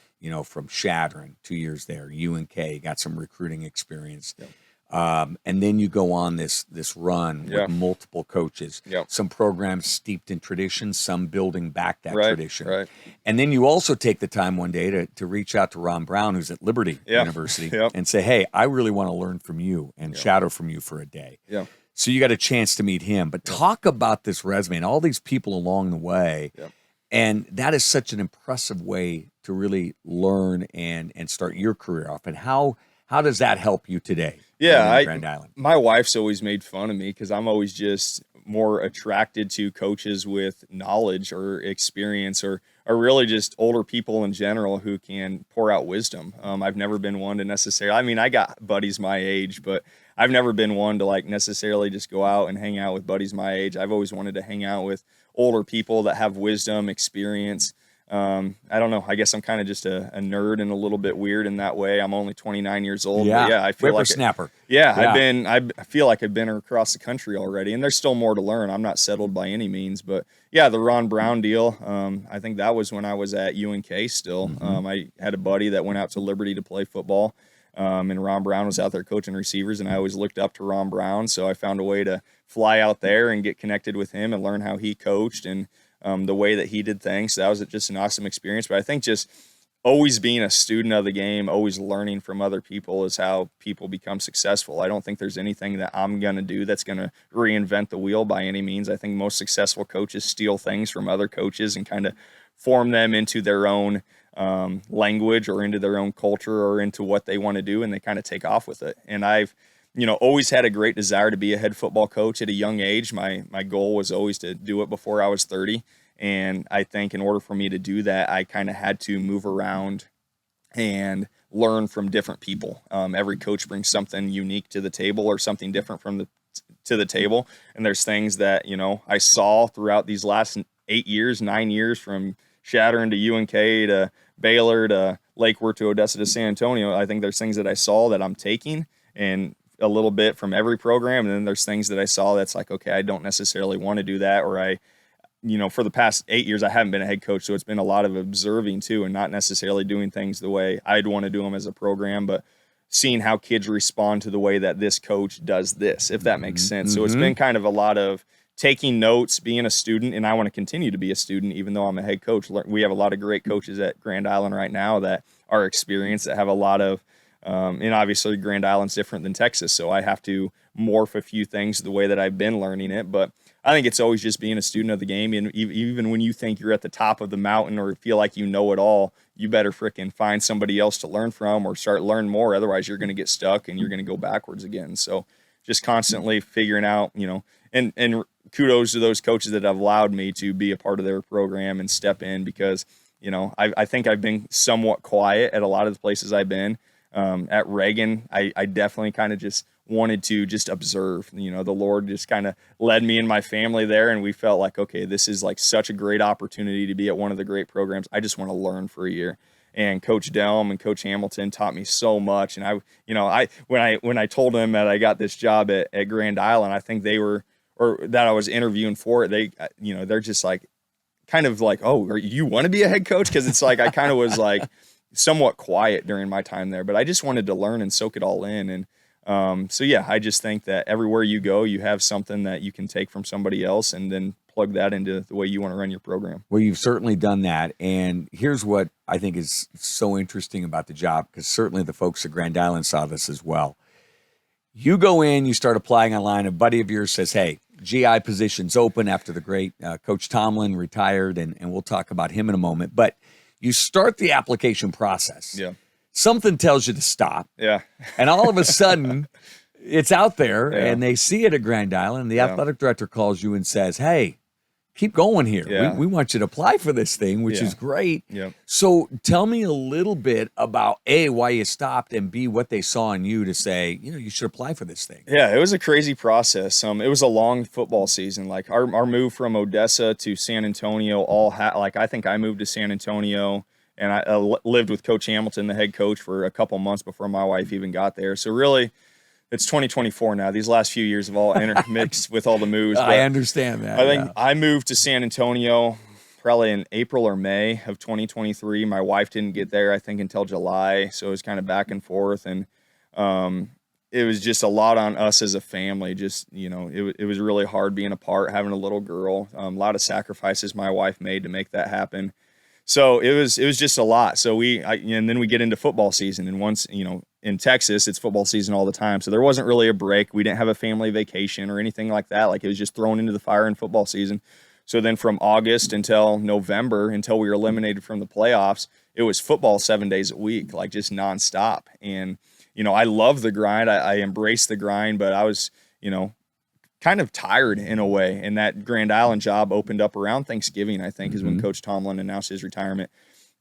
From Shattering, 2 years there, UNK, got some recruiting experience. Yeah. And then you go on this run with multiple coaches, Yep. some programs steeped in tradition, some building back that tradition. Right. And then you also take the time one day to reach out to Ron Brown, who's at Liberty University, and say, hey, I really want to learn from you and shadow from you for a day. Yeah. So you got a chance to meet him. But talk about this resume and all these people along the way. Yeah. And that is such an impressive way to really learn and start your career off. And how does that help you today? Yeah, Grand Island. My wife's always made fun of me because I'm always just more attracted to coaches with knowledge or experience or really just older people in general who can pour out wisdom. I've never been one to necessarily, I mean, I got buddies my age, but I've never been one to like necessarily just go out and hang out with buddies my age. I've always wanted to hang out with older people that have wisdom, experience. I don't know. I guess I'm kind of just a nerd and a little bit weird in that way. I'm only 29 years old. Yeah, but I feel like whippersnapper. I feel like I've been across the country already, and there's still more to learn. I'm not settled by any means, but yeah, the Ron Brown deal. I think that was when I was at UNK still. Mm-hmm. I had a buddy that went out to Liberty to play football. And Ron Brown was out there coaching receivers, and I always looked up to Ron Brown. So I found a way to fly out there and get connected with him and learn how he coached and the way that he did things. So that was just an awesome experience. But I think just always being a student of the game, always learning from other people is how people become successful. I don't think there's anything that I'm going to do that's going to reinvent the wheel by any means. I think most successful coaches steal things from other coaches and kind of form them into their own language or into their own culture or into what they want to do, and they kind of take off with it. And I've always had a great desire to be a head football coach at a young age. My goal was always to do it before I was 30. And I think in order for me to do that, I kind of had to move around and learn from different people. Every coach brings something unique to the table or something different to the table. And there's things that, I saw throughout these last 9 years from Shattering to UNK to Baylor to Lake Worth to Odessa to San Antonio. I think there's things that I saw that I'm taking and a little bit from every program. And then there's things that I saw that's like, okay, I don't necessarily want to do that. Or for the past 8 years, I haven't been a head coach. So it's been a lot of observing too, and not necessarily doing things the way I'd want to do them as a program, but seeing how kids respond to the way that this coach does this, if that makes sense. So it's been kind of a lot of taking notes, being a student, and I want to continue to be a student, even though I'm a head coach. We have a lot of great coaches at Grand Island right now that are experienced, that have a lot of, and obviously Grand Island's different than Texas, so I have to morph a few things the way that I've been learning it. But I think it's always just being a student of the game, and even when you think you're at the top of the mountain or feel like you know it all, you better frickin' find somebody else to learn from or start learning more. Otherwise, you're going to get stuck and you're going to go backwards again. So just constantly figuring out, and kudos to those coaches that have allowed me to be a part of their program and step in, because, I think I've been somewhat quiet at a lot of the places I've been. At Reagan, I definitely kind of just wanted to just observe. The Lord just kind of led me and my family there, and we felt like, okay, this is like such a great opportunity to be at one of the great programs. I just want to learn for a year. And Coach Delm and Coach Hamilton taught me so much. And when I told them that I got this job at Grand Island, I think they were, or that I was interviewing for it, they're just like, kind of like, oh, you want to be a head coach? Because it's like I kind of was like somewhat quiet during my time there, but I just wanted to learn and soak it all in. And so yeah, I just think that everywhere you go, you have something that you can take from somebody else and then plug that into the way you want to run your program. Well, you've certainly done that. And here's what I think is so interesting about the job, because certainly the folks at Grand Island saw this as well. You go in, you start applying online. A buddy of yours says, hey, GI position's open after the great Coach Tomlin retired, and we'll talk about him in a moment. But you start the application process. Yeah. Something tells you to stop. Yeah. And all of a sudden, it's out there, and they see it at Grand Island. The athletic director calls you and says, hey, keep going here. Yeah. We want you to apply for this thing, which is great. Yep. So tell me a little bit about A, why you stopped, and B, what they saw in you to say, you should apply for this thing. Yeah, it was a crazy process. It was a long football season. Like our move from Odessa to San Antonio, I think I moved to San Antonio, and I lived with Coach Hamilton, the head coach, for a couple months before my wife even got there. So really, it's 2024 now. These last few years have all intermixed with all the moves. I understand that. I think I moved to San Antonio probably in April or May of 2023. My wife didn't get there, I think, until July. So it was kind of back and forth. And it was just a lot on us as a family. Just, it was really hard being apart, having a little girl. A lot of sacrifices my wife made to make that happen. So it was just a lot. So and then we get into football season, and once, in Texas, it's football season all the time. So there wasn't really a break. We didn't have a family vacation or anything like that. Like, it was just thrown into the fire in football season. So then from August until November, until we were eliminated from the playoffs, it was football 7 days a week, like just nonstop. And, I love the grind. I embraced the grind, but I was, kind of tired in a way. And that Grand Island job opened up around Thanksgiving, I think, is when Coach Tomlin announced his retirement.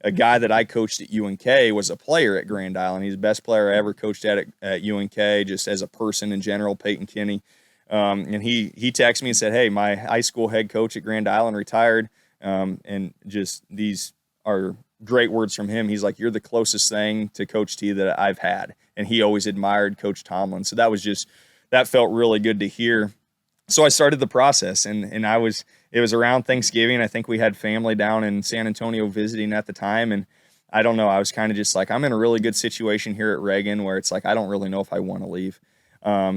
A guy that I coached at UNK was a player at Grand Island. He's the best player I ever coached at UNK, just as a person in general, Peyton Kinney. And he texted me and said, "Hey, my high school head coach at Grand Island retired." And just these are great words from him. He's like, "You're the closest thing to Coach T that I've had." And he always admired Coach Tomlin. So that felt really good to hear. So I started the process, and it was around Thanksgiving. I think we had family down in San Antonio visiting at the time. And I don't know, I was kind of just like, I'm in a really good situation here at Reagan where it's like, I don't really know if I want to leave.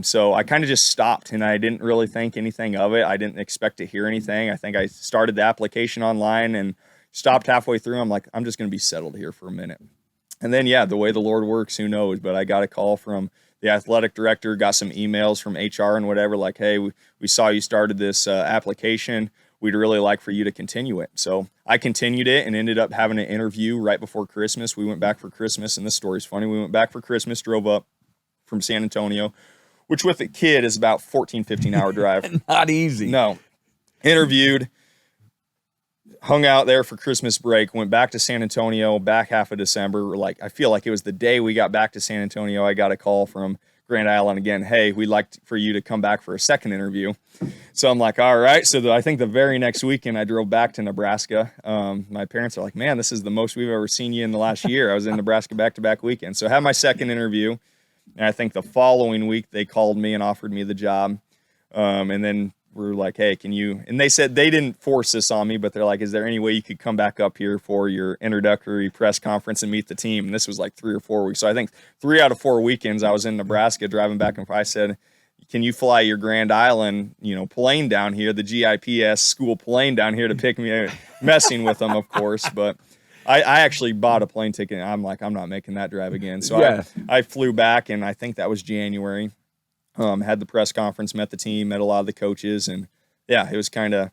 So I kind of just stopped, and I didn't really think anything of it. I didn't expect to hear anything. I think I started the application online and stopped halfway through. I'm like, I'm just going to be settled here for a minute. And then, the way the Lord works, who knows? But I got a call from the athletic director, got some emails from HR and whatever, like, "Hey, we saw you started this application. We'd really like for you to continue it." So I continued it and ended up having an interview right before Christmas. We went back for Christmas, and this story's funny. We went back for Christmas, drove up from San Antonio, which with a kid is about 14, 15-hour drive. Not easy. No. Interviewed, hung out there for Christmas break, went back to San Antonio back half of December. Like, I feel like it was the day we got back to San Antonio, I got a call from Grand Island again. "Hey, we'd like for you to come back for a second interview." So I'm like, all right. So I think the very next weekend I drove back to Nebraska. My parents are like, "Man, this is the most we've ever seen you in the last year." I was in Nebraska back-to-back weekends. So I had my second interview. And I think the following week they called me and offered me the job. And then we're like, "Hey, can you," and they said they didn't force this on me, but they're like, "Is there any way you could come back up here for your introductory press conference and meet the team?" And this was like 3 or 4 weeks. So I think 3 out of 4 weekends I was in Nebraska driving back and forth. I said, "Can you fly your Grand Island, plane down here, the GIPS school plane down here to pick me?" Messing with them, of course, but I actually bought a plane ticket. And I'm like, I'm not making that drive again. So I flew back, and I think that was January. Had the press conference, met the team, met a lot of the coaches, and it was kind of,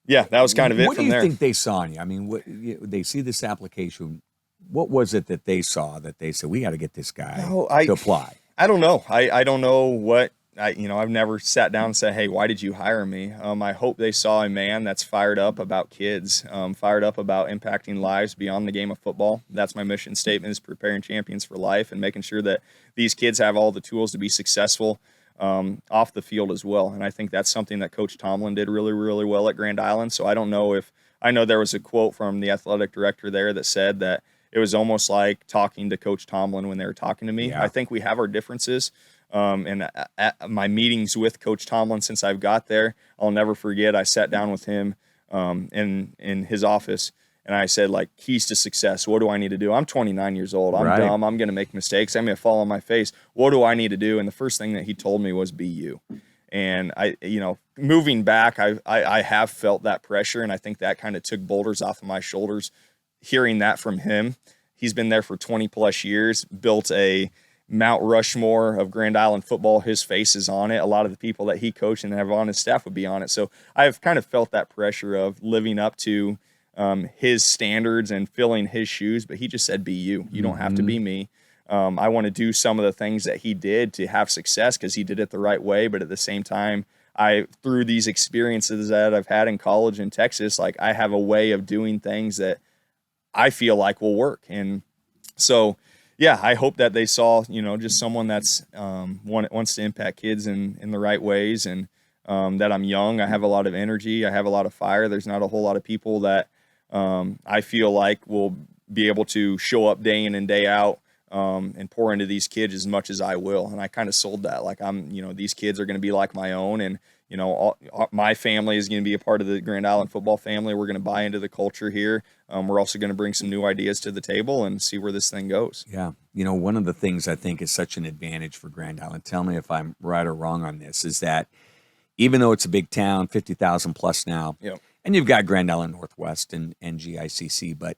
that was kind of it from there. What do you think they saw in you? I mean, they see this application. What was it that they saw that they said, we got to get this guy to apply? I don't know. I don't know what, I've never sat down and said, "Hey, why did you hire me?" I hope they saw a man that's fired up about kids, fired up about impacting lives beyond the game of football. That's my mission statement, is preparing champions for life and making sure that these kids have all the tools to be successful off the field as well. And I think that's something that Coach Tomlin did really, really well at Grand Island. So I don't know I know there was a quote from the athletic director there that said that it was almost like talking to Coach Tomlin when they were talking to me. Yeah. I think we have our differences. And at my meetings with Coach Tomlin since I've got there, I'll never forget, I sat down with him in his office, and I said, like, keys to success, what do I need to do? I'm 29 years old. I'm dumb. I'm going to make mistakes. I'm going to fall on my face. What do I need to do? And the first thing that he told me was, be you. And moving back, I have felt that pressure, and I think that kind of took boulders off of my shoulders. Hearing that from him, he's been there for 20 plus years, built a Mount Rushmore of Grand Island football. His face is on it. A lot of the people that he coached and have on his staff would be on it. So I've kind of felt that pressure of living up to his standards and filling his shoes. But he just said, be you. You don't have to be me. I want to do some of the things that he did to have success because he did it the right way. But at the same time, through these experiences that I've had in college in Texas, like I have a way of doing things that I feel like will work. And so, yeah, I hope that they saw, just someone that's wants to impact kids in the right ways, and that I'm young. I have a lot of energy. I have a lot of fire. There's not a whole lot of people that I feel like will be able to show up day in and day out and pour into these kids as much as I will. And I kind of sold that. Like these kids are going to be like my own, and my family is going to be a part of the Grand Island football family. We're going to buy into the culture here. We're also going to bring some new ideas to the table and see where this thing goes. Yeah. One of the things I think is such an advantage for Grand Island, tell me if I'm right or wrong on this, is that even though it's a big town, 50,000 plus now, yep. and you've got Grand Island Northwest and GICC, but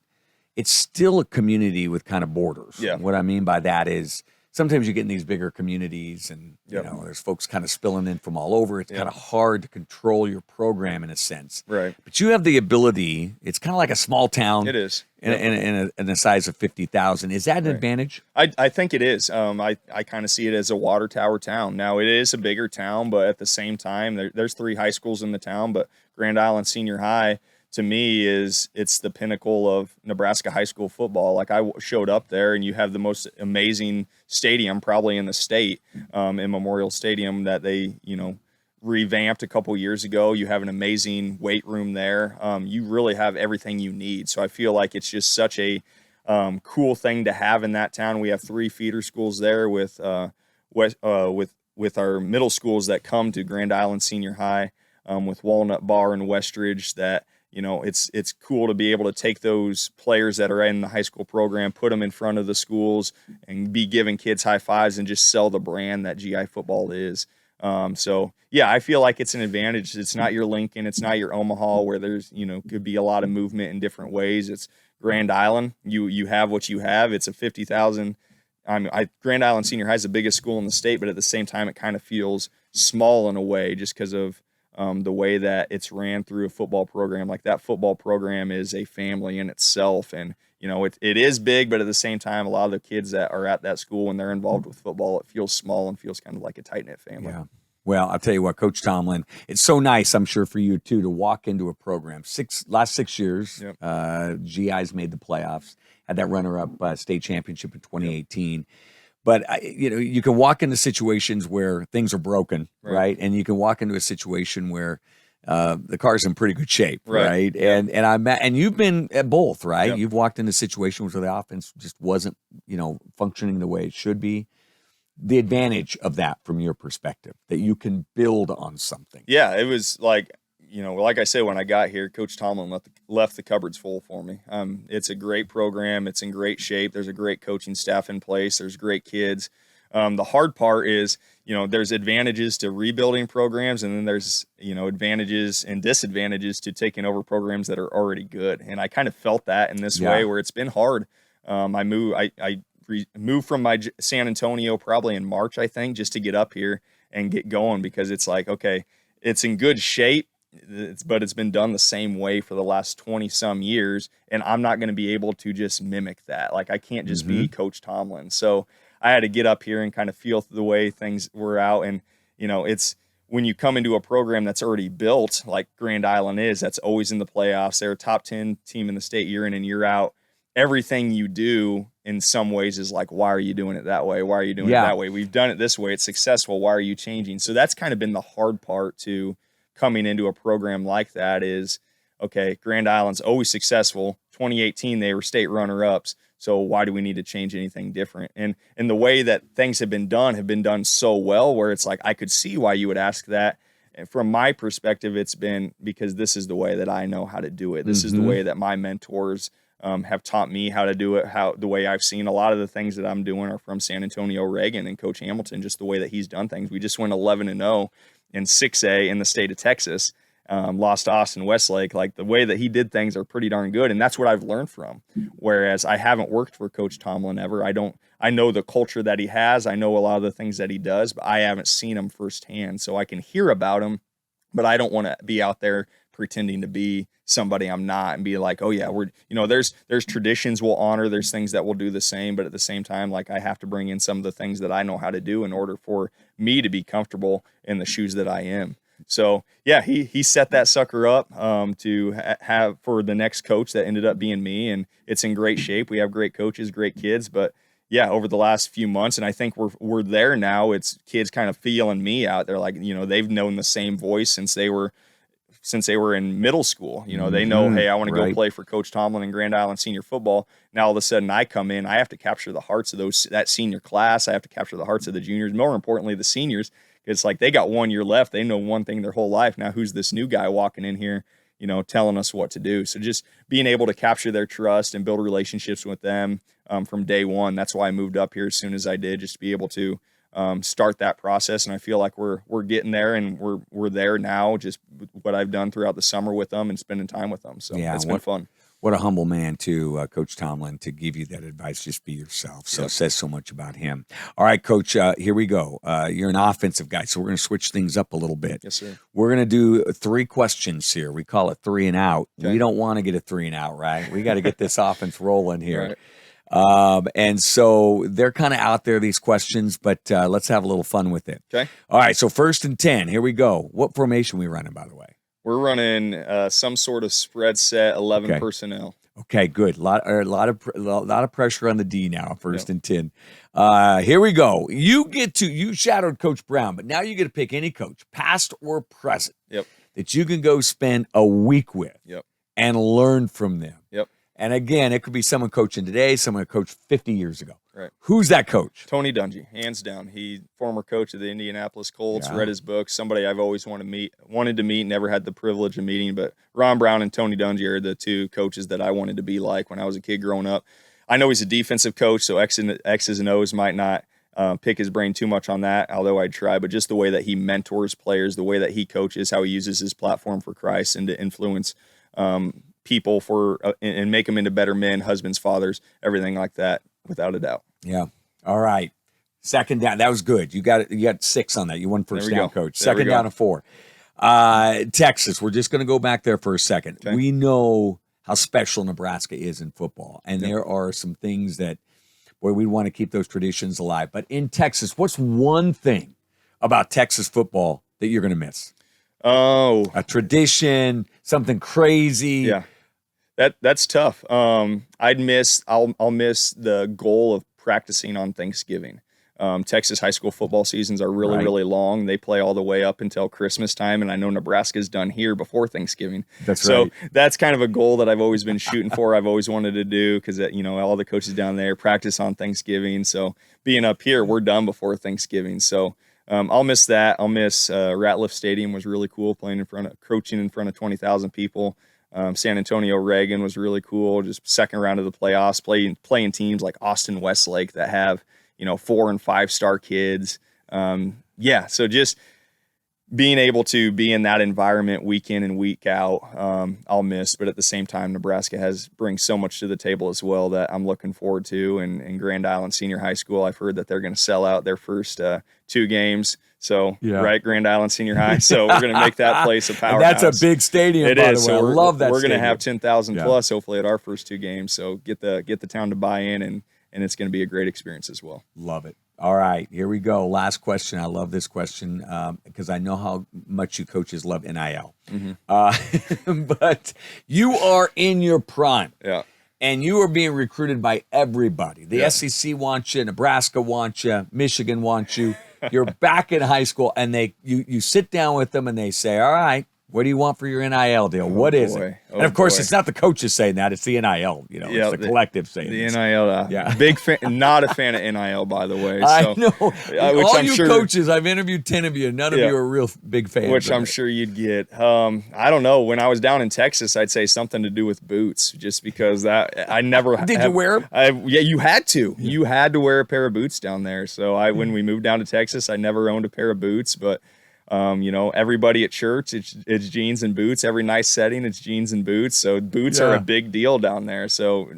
it's still a community with kind of borders. Yeah. What I mean by that is sometimes you get in these bigger communities and, yep. There's folks kind of spilling in from all over. It's yep. kind of hard to control your program in a sense. Right. But you have the ability, it's kind of like a small town. It is. In the size of 50,000. Is that an advantage? I think it is. I kind of see it as a water tower town. Now, it is a bigger town, but at the same time, there's 3 high schools in the town, but Grand Island Senior High, to me, it's the pinnacle of Nebraska high school football. Like, I showed up there, and you have the most amazing stadium probably in the state, in Memorial Stadium, that they, revamped a couple years ago. You have an amazing weight room there. You really have everything you need. So I feel like it's just such a cool thing to have in that town. We have 3 feeder schools there with our middle schools that come to Grand Island Senior High, with Walnut Bar and Westridge. That it's cool to be able to take those players that are in the high school program, put them in front of the schools, and be giving kids high fives and just sell the brand that GI football is. So yeah, I feel like it's an advantage. It's not your Lincoln, it's not your Omaha, where there's, could be a lot of movement in different ways. It's Grand Island. You have what you have. It's a 50,000. Grand Island Senior High is the biggest school in the state, but at the same time, it kind of feels small in a way, just because of the way that it's ran through a football program. Like, that football program is a family in itself, and it is big, but at the same time, a lot of the kids that are at that school, when they're involved with football, it feels small and feels kind of like a tight-knit family. Yeah. Well, I'll tell you what, Coach Tomlin, it's so nice, I'm sure for you too, to walk into a program. Last 6 years, yep. GI's made the playoffs, had that runner-up state championship in 2018. Yep. But you can walk into situations where things are broken, right? And you can walk into a situation where the car's in pretty good shape, right? Yep. And you've been at both, right? Yep. You've walked into situations where the offense just wasn't, functioning the way it should be. The advantage of that, from your perspective, that you can build on something. Yeah, it was like, like I said, when I got here, Coach Tomlin left the cupboards full for me. It's a great program. It's in great shape. There's a great coaching staff in place. There's great kids. The hard part is, there's advantages to rebuilding programs, and then there's, advantages and disadvantages to taking over programs that are already good. And I kind of felt that in this way, where it's been hard. I moved from my San Antonio probably in March, I think, just to get up here and get going, because it's like, okay, it's in good shape, but it's been done the same way for the last 20 some years. And I'm not going to be able to just mimic that. Like, I can't just be Coach Tomlin. So I had to get up here and kind of feel the way things were out. And, it's when you come into a program that's already built, like Grand Island is, that's always in the playoffs. They're a top 10 team in the state year in and year out. Everything you do in some ways is like, why are you doing it that way? Why are you doing it that way? We've done it this way. It's successful. Why are you changing? So that's kind of been the hard part to coming into a program like that is, okay, Grand Island's always successful. 2018, they were state runner-ups. So why do we need to change anything different? And the way that things have been done so well, where it's like, I could see why you would ask that. And from my perspective, it's been because this is the way that I know how to do it. This is the way that my mentors have taught me how to do it, the way I've seen a lot of the things that I'm doing are from San Antonio Reagan and Coach Hamilton, just the way that he's done things. We just went 11-0 in 6A in the state of Texas, lost to Austin Westlake. Like, the way that he did things are pretty darn good, and that's what I've learned from. Whereas I haven't worked for Coach Tomlin ever. I know the culture that he has. I know a lot of the things that he does, but I haven't seen him firsthand. So I can hear about him, but I don't want to be out there pretending to be somebody I'm not and be like, oh yeah, there's traditions we'll honor, there's things that we'll do the same, but at the same time, like, I have to bring in some of the things that I know how to do in order for me to be comfortable in the shoes that I am. So yeah, he set that sucker up to have for the next coach that ended up being me, and it's in great shape. We have great coaches, great kids, but yeah, over the last few months, and I think we're there now. It's kids kind of feeling me out. They're like, they've known the same voice since they were in middle school. They know, hey, I want to go play for Coach Tomlin in Grand Island senior football. Now all of a sudden I come in, I have to capture the hearts of that senior class. I have to capture the hearts of the juniors, more importantly, the seniors. It's like they got 1 year left. They know one thing their whole life. Now who's this new guy walking in here, telling us what to do? So just being able to capture their trust and build relationships with them from day one. That's why I moved up here as soon as I did, just to be able to start that process. And I feel like we're getting there, and we're there now, just what I've done throughout the summer with them and spending time with them. So it's been fun. What a humble man, too, Coach Tomlin, to give you that advice. Just be yourself. So It says so much about him. All right, Coach, here we go. You're an offensive guy, so we're going to switch things up a little bit. Yes, sir. We're going to do 3 questions here. We call it 3 and out. Okay. We don't want to get a 3 and out, right? We got to get this offense rolling here. Right. And so they're kind of out there, these questions, but let's have a little fun with it. Okay. All right, so 1st and 10. Here we go. What formation are we running, by the way? We're running some sort of spread set, 11 personnel. Okay, good. A lot of pressure on the D now, 1st and 10. Here we go. You shadowed Coach Brown, but now you get to pick any coach, past or present, that you can go spend a week with and learn from them. Yep. And again, it could be someone coaching today, someone coached 50 years ago. Right. Who's that coach? Tony Dungy, hands down. He former coach of the Indianapolis Colts, read his book, somebody I've always wanted to meet, never had the privilege of meeting. But Ron Brown and Tony Dungy are the 2 coaches that I wanted to be like when I was a kid growing up. I know he's a defensive coach, so X's and O's might not pick his brain too much on that, although I'd try. But just the way that he mentors players, the way that he coaches, how he uses his platform for Christ and to influence people and make them into better men, husbands, fathers, everything like that, without a doubt. Yeah. All right. 2nd down. That was good. You got 6 on that. You won first down, Coach. 2nd down and 4. Texas. We're just going to go back there for a second. Okay. We know how special Nebraska is in football, and there are some things that, boy, we want to keep those traditions alive. But in Texas, what's one thing about Texas football that you're going to miss? Oh, a tradition, something crazy. Yeah. That's tough. I'll miss the goal of practicing on Thanksgiving. Texas high school football seasons are really, really long. They play all the way up until Christmas time, and I know Nebraska's done here before Thanksgiving. So that's kind of a goal that I've always been shooting for. I've always wanted to do because, all the coaches down there practice on Thanksgiving. So being up here, we're done before Thanksgiving. So I'll miss that. I'll miss Ratliff Stadium was really cool, coaching in front of 20,000 people. San Antonio Reagan was really cool. Just second round of the playoffs, playing teams like Austin Westlake that have 4 and 5 star kids. So just being able to be in that environment week in and week out, I'll miss. But at the same time, Nebraska brings so much to the table as well that I'm looking forward to. And in Grand Island Senior High School, I've heard that they're going to sell out their first 2 games. So, Grand Island Senior High. So we're going to make that place a powerhouse. That's a big stadium, by the way. I love that We're going to stadium. have 10,000 plus, hopefully, at our first 2 games. So get the town to buy in, and it's going to be a great experience as well. Love it. All right, here we go. Last question. I love this question because I know how much you coaches love NIL. But you are in your prime. Yeah. And you are being recruited by everybody. The SEC wants you, Nebraska wants you, Michigan wants you. You're back in high school, and you sit down with them, and they say, all right, what do you want for your NIL deal? What is it? And, of course, it's not the coaches saying that. It's the NIL. It's the collective saying the this. NIL. Big fan, not a fan of NIL, by the way. So, I know. All I'm you sure, coaches, I've interviewed 10 of you, and none of you are real big fans. Which I'm sure you'd get. I don't know. When I was down in Texas, I'd say something to do with boots, just because that I never. Did you wear them? You had to. You had to wear a pair of boots down there. So when we moved down to Texas, I never owned a pair of boots, but. Everybody at church, it's jeans and boots. Every nice setting, it's jeans and boots. So boots are a big deal down there. So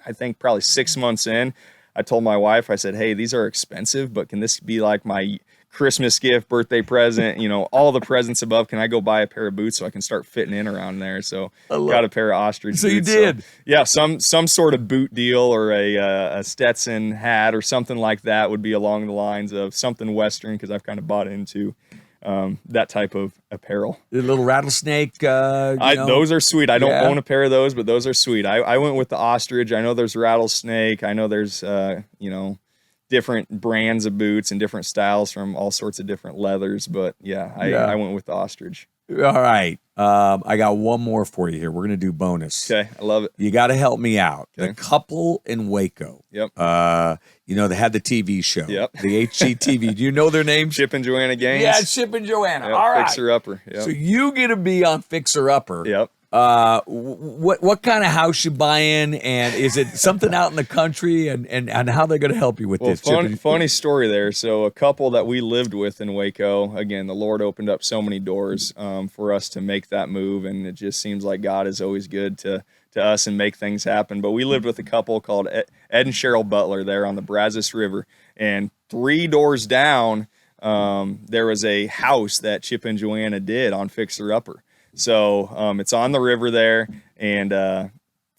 I think probably 6 months in, I told my wife, I said, hey, these are expensive, but can this be like my Christmas gift, birthday present, all the presents above? Can I go buy a pair of boots so I can start fitting in around there? So got a pair of ostrich boots. So you did? So, some sort of boot deal or a Stetson hat or something like that would be along the lines of something Western, because I've kind of bought into that type of apparel. The little rattlesnake. Those are sweet. I don't own a pair of those, but those are sweet. I went with the ostrich. I know there's rattlesnake. I know there's different brands of boots and different styles from all sorts of different leathers. But I went with the ostrich. All right. I got one more for you here. We're going to do bonus. Okay. I love it. You got to help me out. Okay. The couple in Waco. Yep. They had the TV show. Yep. The HGTV. Do you know their names? Chip and Joanna Gaines. Yeah, Chip and Joanna. Yep. All right. Fixer Upper. Yep. So you get to be on Fixer Upper. Yep. What kind of house you buying, and is it something out in the country, and how they're going to help you with this? Funny story there. So a couple that we lived with in Waco, again, the Lord opened up so many doors for us to make that move, and it just seems like God is always good to us and make things happen. But we lived with a couple called Ed and Cheryl Butler there on the Brazos River, and 3 doors down there was a house that Chip and Joanna did on Fixer Upper. So it's on the river there, and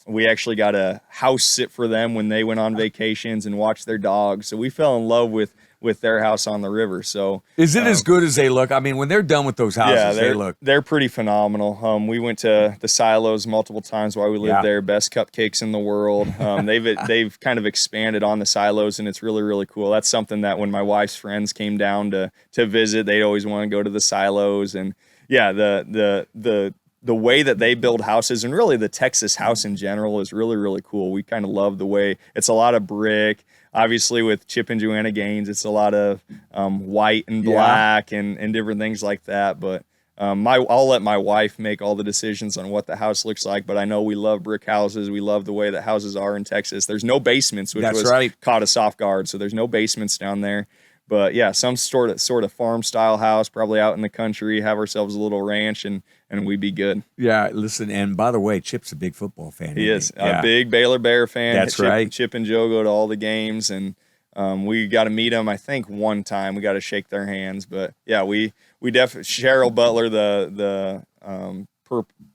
we actually got a house sit for them when they went on vacations and watched their dogs. So we fell in love with their house on the river. So is it as good as they look? I mean, when they're done with those houses, they're pretty phenomenal. We went to the silos multiple times while we lived there. Best cupcakes in the world. They've kind of expanded on the silos, and it's really, really cool. That's something that when my wife's friends came down to visit, they always want to go to the silos. And yeah, the way that they build houses, and really the Texas house in general, is really, really cool. We kind of love the way it's a lot of brick. Obviously, with Chip and Joanna Gaines, it's a lot of white and black and different things like that. But I'll let my wife make all the decisions on what the house looks like. But I know we love brick houses. We love the way that houses are in Texas. There's no basements, which caught us off guard. So there's no basements down there. But yeah, some sort of farm style house, probably out in the country, have ourselves a little ranch, and we'd be good. Yeah, listen, and by the way, Chip's a big football fan. He is a big Baylor Bear fan. That's right. Chip and Joe go to all the games, and we got to meet them. I think one time we got to shake their hands. But yeah, we definitely Cheryl Butler, the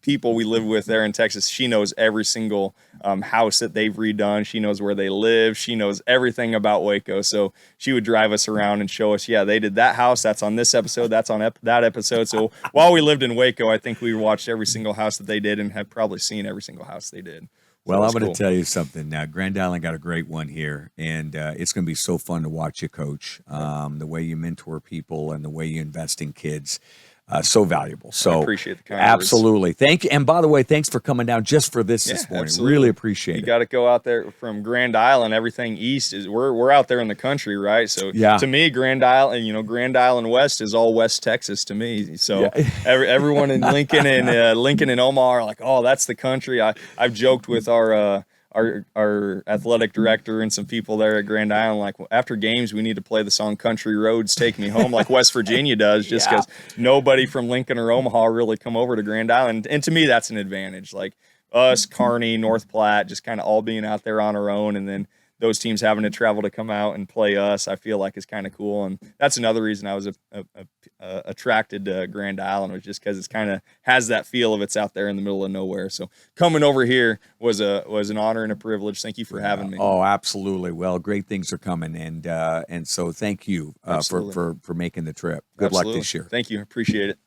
people we live with there in Texas, she knows every single house that they've redone. She knows where they live. She knows everything about Waco. So she would drive us around and show us, they did that house. That's on this episode. That's on that episode. So while we lived in Waco, I think we watched every single house that they did and have probably seen every single house they did. Well, I'm going to tell you something now. Grand Island got a great one here, and it's going to be so fun to watch you coach. The way you mentor people and the way you invest in kids. So valuable. So I appreciate the kind absolutely. words. Thank you. And by the way, thanks for coming down just for this morning. Absolutely. Really appreciate it. You got to go out there from Grand Island. Everything east is we're out there in the country, right? So to me, Grand Island West is all West Texas to me. So everyone in Lincoln and Omaha are like, oh, that's the country. I've joked with our athletic director and some people there at Grand Island, like, after games, we need to play the song Country Roads Take Me Home like West Virginia does, just because nobody from Lincoln or Omaha really come over to Grand Island. And to me, that's an advantage. Like us, Kearney, North Platte, just kind of all being out there on our own, and then those teams having to travel to come out and play us, I feel like is kind of cool. And that's another reason I was attracted to Grand Island, was just because it's kind of has that feel of it's out there in the middle of nowhere. So coming over here was an honor and a privilege. Thank you for having me. Oh, absolutely. Well, great things are coming, and so thank you for making the trip. Good luck this year. Thank you. Appreciate it.